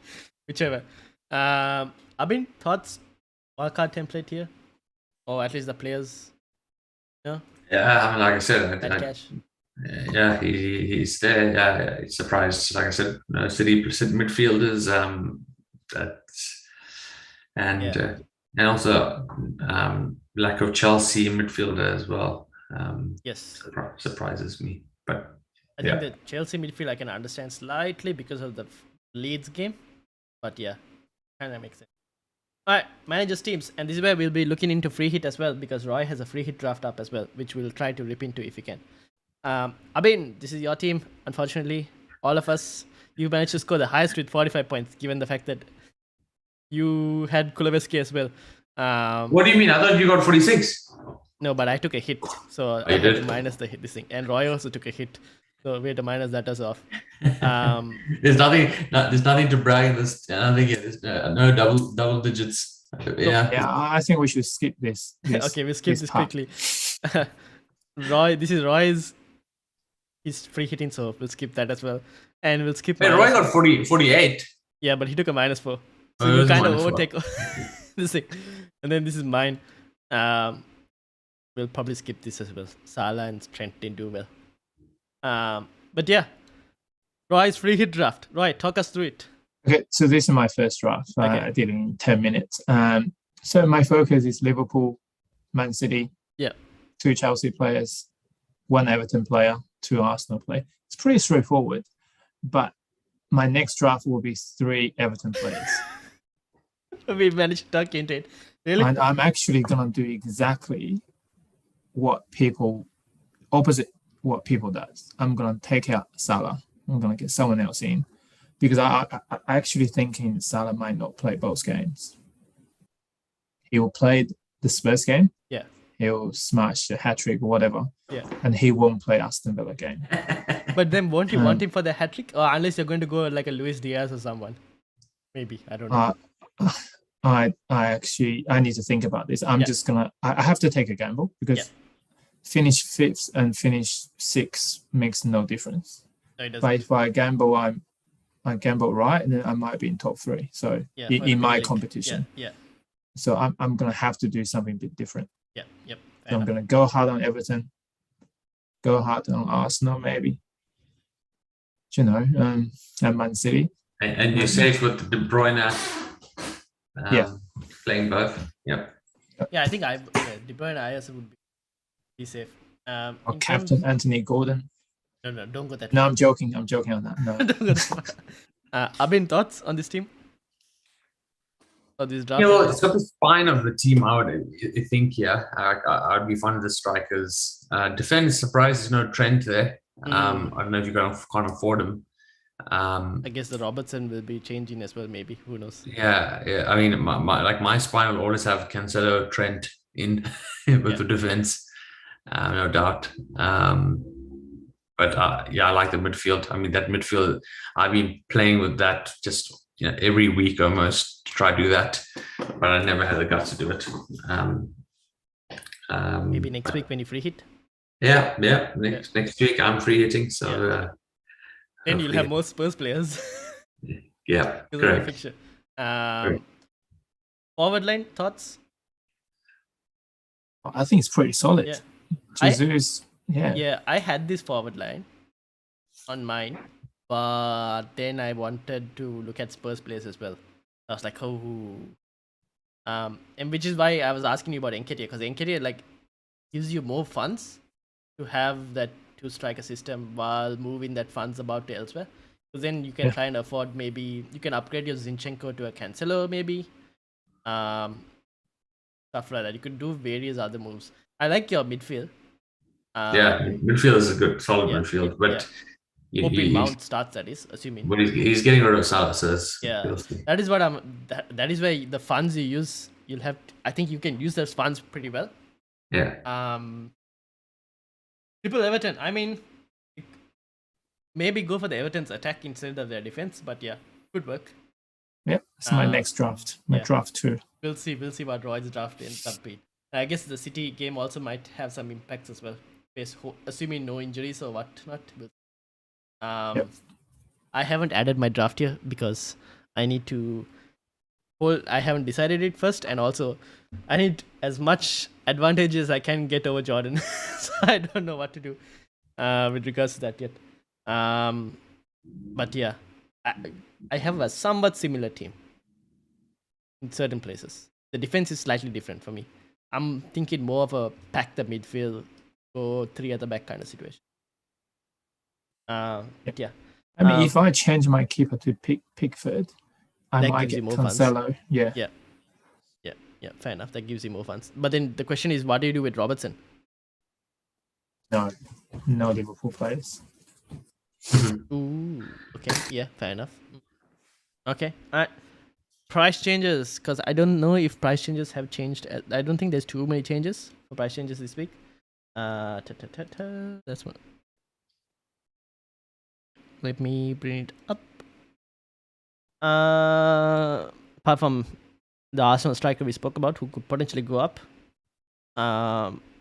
Whichever. Abin, thoughts? Wildcard template here? Or at least the players? No? Yeah, I mean, like I said, That cash? yeah, he's there. Yeah, he's surprised. Like I said, City midfielders. That and also lack of Chelsea midfielder as well. Yes. Surprises me. But I think the Chelsea midfield I can understand slightly because of the Leeds game. But yeah, kind of makes sense. Alright, managers teams. And this is where we'll be looking into free hit as well because Roy has a free hit draft up as well, which we'll try to rip into if we can. Abin, this is your team. Unfortunately, all of us, you managed to score the highest with 45 points, given the fact that you had Kuleveski as well. What do you mean? I thought you got 46. No, but I took a hit, so I had to minus this thing. And Roy also took a hit, so we had to minus that as off. There's nothing to brag in this. I think there's no double digits. Yeah, I think we should skip this. Okay, we'll skip this quickly. Roy, this is Roy's. He's free hitting, so we'll skip that as well. And we'll skip. Wait, Roy got 48. Yeah, but he took a -4. So you kind of overtake this thing. And then this is mine. We'll probably skip this as well. Salah and Trent didn't do well. But yeah, Roy's free hit draft. Roy, talk us through it. Okay, so this is my first draft. I did it in 10 minutes. So my focus is Liverpool, Man City, 2 Chelsea players, 1 Everton player, 2 Arsenal players. It's pretty straightforward. But my next draft will be 3 Everton players. We managed to tuck into it. Really? And I'm actually going to do exactly opposite what people does. I'm going to take out Salah. I'm going to get someone else in because I actually thinking Salah might not play both games. He will play the Spurs game. Yeah. He'll smash a hat-trick or whatever. Yeah. And he won't play Aston Villa game. But then won't you want him for the hat-trick? Or unless you're going to go like a Luis Diaz or someone. Maybe. I don't know. I need to think about this. I'm just going to... I have to take a gamble because finish 5th and finish 6th makes no difference. No, it doesn't. But if I gamble, I gamble right, and then I might be in top 3. So in my competition. Yeah. So I'm going to have to do something a bit different. Yep. So I'm going to go hard on Everton, go hard on Arsenal, maybe. And Man City. And you're safe with De Bruyne playing both. Yep. Yeah, I think De Bruyne IS would be safe. Or Captain Anthony Gordon. No, don't go that No, far. I'm joking on that. No. Don't go that far. Abin, thoughts on this team? Or this draft? Well, it's got the spine of the team. I would think, I'd be fond of the strikers. Defense, surprise, there's no Trent there. I don't know if you can't afford him. I guess the Robertson will be changing as well. Maybe, who knows? Yeah. I mean, my spine will always have Cancelo, Trent in with the defense, no doubt. But I like the midfield. I mean, that midfield, I've been playing with that just every week almost to try to do that, but I never had the guts to do it. Maybe next week when you free hit. Yeah. Next week I'm free hitting, so then you'll have more Spurs players. Yeah, correct. Forward line thoughts? I think it's pretty solid. Yeah. Jesus, I had this forward line on mine, but then I wanted to look at Spurs players as well. I was like, and which is why I was asking you about Nketiah, because Nketiah gives you more funds to have that 2-striker system while moving that funds about to elsewhere. So then you can try and afford, maybe you can upgrade your Zinchenko to a Cancelo, maybe. Stuff like that. You could do various other moves. I like your midfield. Midfield is a good, solid midfield, but hoping Mount starts, that is, assuming. But he's getting rid of Salah, so that is what that is where the funds you use, you'll have. I think you can use those funds pretty well. Yeah. Triple Everton. I mean, maybe go for the Everton's attack instead of their defense, but good work. Yeah, it's my next draft. My draft 2. We'll see what Roy's draft ends up being. I guess the City game also might have some impacts as well, assuming no injuries or whatnot. Yep. I haven't added my draft here because I need to I haven't decided it first, and also I need as much advantage as I can get over Jordan. So I don't know what to do with regards to that yet. But yeah, I have a somewhat similar team in certain places. The defense is slightly different for me. I'm thinking more of a pack the midfield, go 3 at the back kind of situation. But yeah. I mean, if I change my keeper to Pickford, I That might gives you get more funds. Cancelo. Yeah. Yeah, fair enough. That gives you more funds. But then the question is, what do you do with Robertson? No Liverpool players. Ooh, okay, yeah, fair enough. Okay, alright. Price changes, because I don't know if price changes have changed. I don't think there's too many changes for price changes this week. That's one. Let me bring it up. Apart from the Arsenal striker we spoke about, who could potentially go up.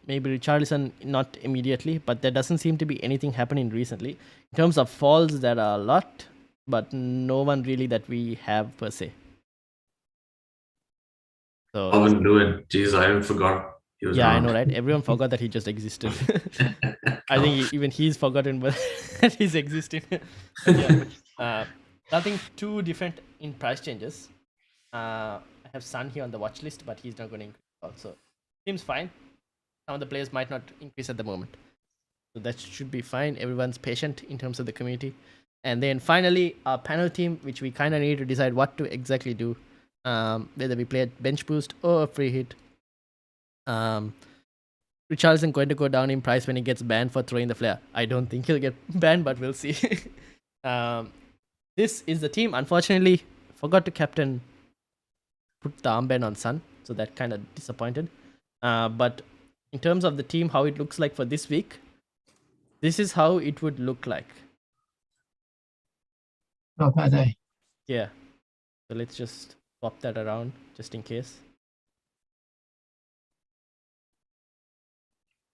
Maybe Richarlison, not immediately, but there doesn't seem to be anything happening recently. In terms of falls, there are a lot, but no one really that we have per se. So I wouldn't do it. Jeez, I even forgot he was yeah, around. I know, right? Everyone forgot that he just existed. I think even he's forgotten that he's existing. Yeah, nothing too different in price changes. I have Son here on the watch list, but he's not going to increase also. Seems fine. Some of the players might not increase at the moment. So that should be fine. Everyone's patient in terms of the community. And then finally, our panel team, which we kind of need to decide what to exactly do. Whether we play a bench boost or a free hit. Richarlison going to go down in price when he gets banned for throwing the flare. I don't think he'll get banned, but we'll see. This is the team. Unfortunately, forgot to captain, put the armband on Son, so that kind of disappointed. But in terms of the team, how it looks like for this week, this is how it would look like. Not bad, eh? Yeah. So let's just swap that around just in case.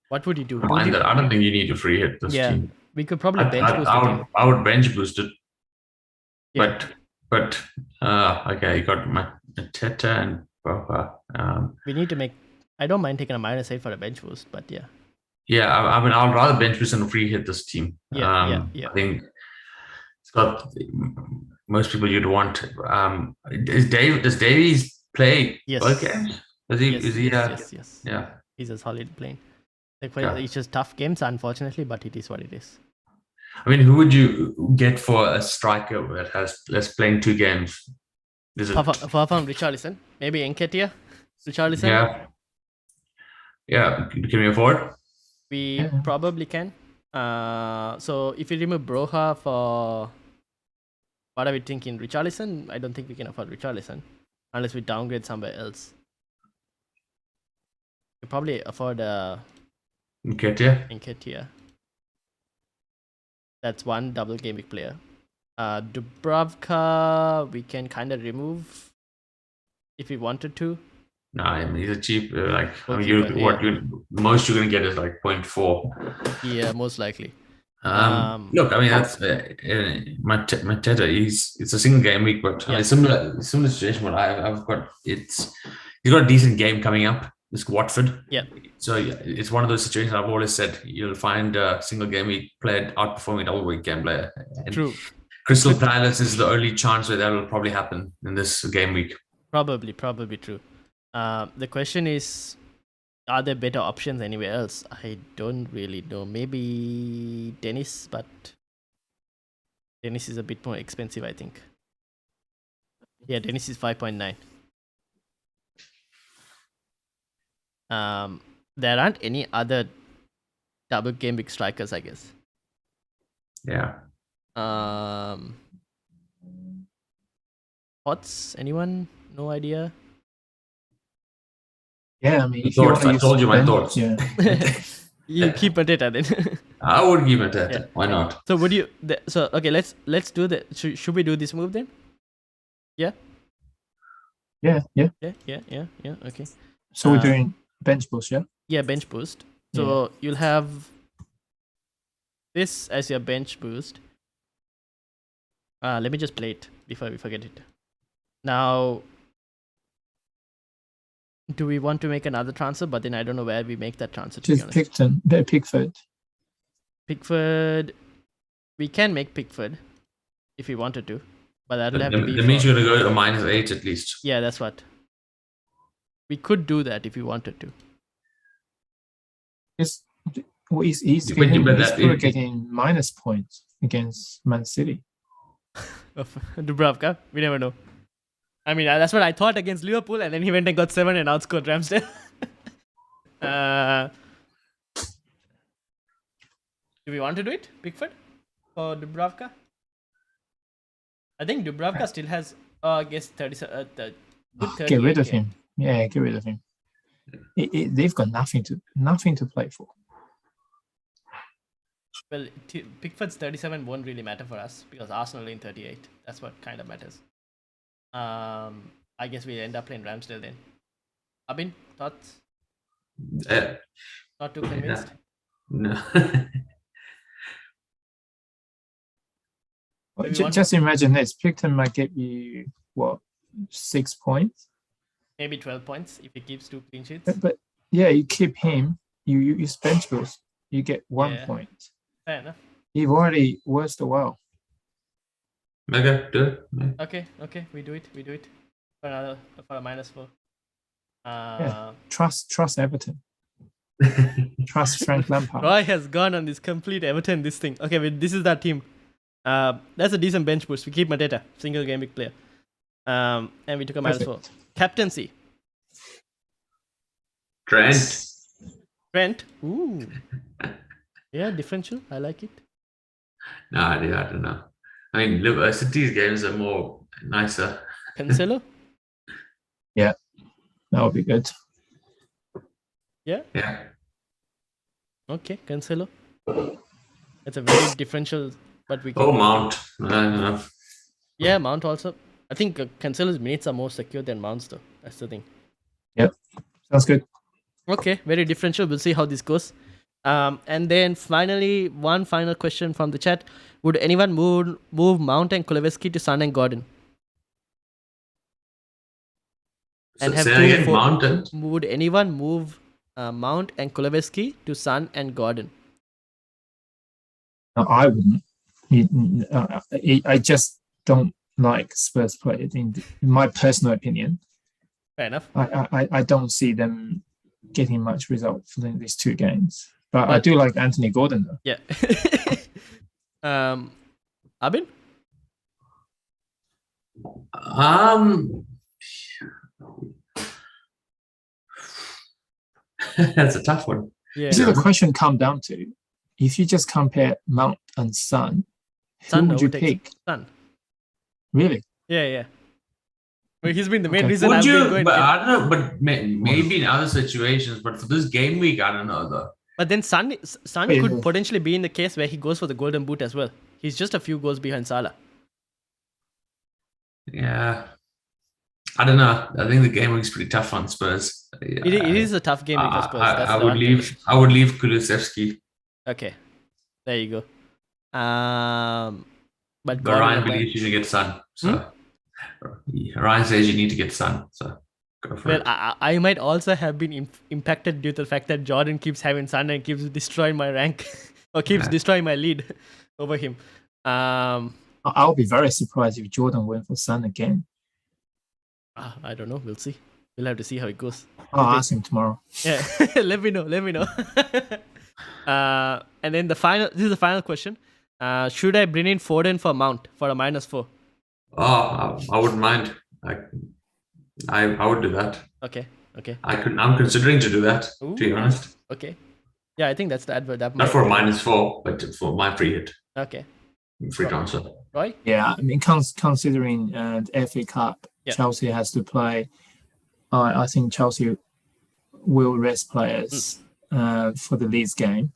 What would you do? I don't think you need to free hit this team. We could probably bench boost the team. I would bench boost it. Yeah. But okay, you got Mateta and Papa. We need to make. I don't mind taking a -8 for a bench boost, but yeah. Yeah, I mean, I'll rather bench boost than free hit this team. Yeah. I think it's got most people you'd want. Does Davies play both games? Yes. Yeah. He's a solid playing. Yeah. It's just tough games, unfortunately, but it is what it is. I mean, who would you get for a striker that has less playing 2 games? Is it Apart from Richarlison, maybe Nketiah, Richarlison. Yeah. Can we afford? We probably can. So if you remove Broha for what are we thinking? Richarlison? I don't think we can afford Richarlison unless we downgrade somewhere else. We probably afford Nketiah. That's one double Gameweek player. Dubravka we can kind of remove if we wanted to. No, I mean, he's a cheap. Most you're gonna get is like 0.4. Yeah, most likely. Look, I mean, that's Mateta. It's a single game week, but I mean, similar situation. What I've got, he's got a decent game coming up. It's Watford. Yeah. So it's one of those situations I've always said you'll find a single game week player outperforming a double week game player. And True. Crystal Palace is the only chance where that will probably happen in this game week. Probably true. The question is, are there better options anywhere else? I don't really know. Maybe Dennis, but Dennis is a bit more expensive, I think. Yeah, Dennis is 5.9. There aren't any other double game week strikers, I guess. Yeah. Thoughts? Anyone? No idea. Yeah, I mean, I told you my thoughts. Yeah. You keep Mateta then. I would give it that. Yeah. Why not? So would you? So okay, let's do that. Should we do this move then? Yeah. Yeah. Okay. So we're doing bench boost, yeah? Yeah, bench boost. So you'll have this as your bench boost. Let me just play it before we forget it. Now, do we want to make another transfer? But then I don't know where we make that transfer, to be Just honest. Pickford. Pickford. We can make Pickford if we wanted to. But that'll have to be. That means you're going to go to -8 at least. Yeah, that's what. We could do that if we wanted to. He's getting minus points against Man City. Dubravka, we never know. I mean, that's what I thought against Liverpool, and then he went and got 7 and outscored Ramsdale. Do we want to do it, Pickford or Dubravka? I think Dubravka still has, I guess, 30. Get rid of him. Yeah, get rid of him. They've got nothing to play for. Well, Pickford's 37 won't really matter for us because Arsenal in 38. That's what kind of matters. I guess we end up playing Ramsdale then. Abin, thoughts? Not too convinced? No. Just imagine this. Pickton might get you, 6 points? Maybe 12 points if he keeps 2 clean sheets. But yeah, you keep him, you bench boost, you get 1 point. Fair enough. You've already worked the well. Okay, do it. Yeah. Okay, we do it. For a -4. Trust Everton. Trust Frank Lampard. Roy has gone on this complete Everton this thing. Okay, this is that team. That's a decent bench boost. We keep Mateta, single game week player. And we took a -4. Captaincy. Trent. Ooh. Yeah, differential. I like it. No, I don't know. I mean, City's games are more nicer. Cancelo? Yeah, that would be good. Yeah? Yeah. Okay, Cancelo. It's a very differential, but we can... Oh, Mount. I don't know. Yeah, Mount also. I think Cancelo's minutes are more secure than Mount's though. That's the thing. Yep, sounds good. Okay, very differential. We'll see how this goes. And then finally, one final question from the chat. Would anyone move Mount and Kuleveski to Son and Gordon? And have Mount. Would anyone move Mount and Kuleveski to Son and Gordon? No, I wouldn't. I just don't like Spurs players. In my personal opinion, fair enough. I don't see them getting much result for these 2 games. But I do like Anthony Gordon though. Yeah. Abin? That's a tough one. Yeah. This is the question come down to. If you just compare Mount and Son, who would you pick? Son. Really? Yeah. Well, he's been the main reason Would I've you? been going. But I don't know. But maybe in other situations. But for this game week, I don't know though. But then Son could potentially be in the case where he goes for the golden boot as well. He's just a few goals behind Salah. Yeah. I don't know. I think the game week's pretty tough on Spurs. It is a tough game week for Spurs. I would leave Kulusevski. Okay. There you go. But Ryan believes you should get Son. So Ryan says you need to get Son. So go for it. I might also have been impacted due to the fact that Jordan keeps having Son and keeps destroying my rank or keeps destroying my lead over him. I'll be very surprised if Jordan went for Son again. I don't know. We'll see. We'll have to see how it goes. I'll ask him tomorrow. Yeah, let me know. And then this is the final question. Should I bring in Foden for Mount for a -4? Oh, I wouldn't mind. I would do that. Okay. I'm considering to do that. Ooh. To be honest. Okay. Yeah, I think that's the advert. Not for a -4, but for my free hit. Okay. Free transfer. Right? Yeah, I mean, considering the FA Cup, Chelsea has to play. I think Chelsea will rest players for the Leeds game.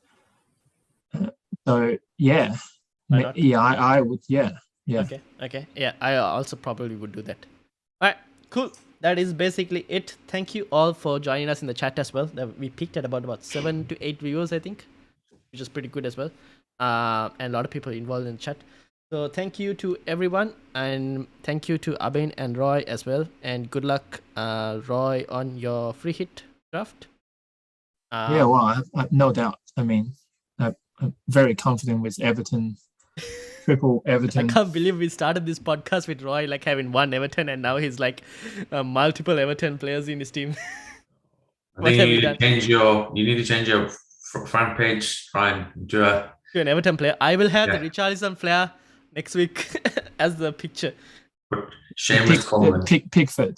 So yeah, I would. Yeah. Okay. Yeah, I also probably would do that. All right, cool. That is basically it. Thank you all for joining us in the chat as well. We peaked at about 7 to 8 viewers, I think, which is pretty good as well. and a lot of people involved in the chat. So thank you to everyone, and thank you to Abin and Roy as well. And good luck, Roy, on your free hit draft. Yeah, well, I have no doubt. I mean, I'm very confident with Everton, triple Everton. I can't believe we started this podcast with Roy like having one Everton, and now he's like multiple Everton players in his team. I think you need to change your front page, Ryan, to an Everton player. I will have the Richarlison flair next week as the picture. Shameless comment. Pickford.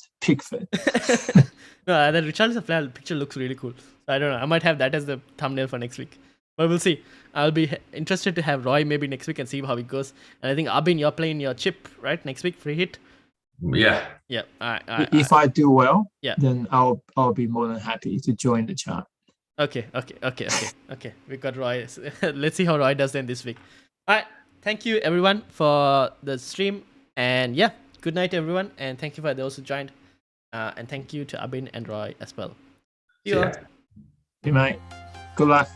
No, the Richarlison flair picture looks really cool. So I don't know. I might have that as the thumbnail for next week. But we'll see. I'll be interested to have Roy maybe next week and see how it goes. And I think Abin, you're playing your chip, right? Next week, free hit. Yeah. Yeah. If I do well, yeah, then I'll be more than happy to join the chat. Okay. We got Roy. Let's see how Roy does then this week. All right. Thank you everyone for the stream. And yeah, good night everyone. And thank you for those who joined. And thank you to Abin and Roy as well. See you all. Good night. Good luck.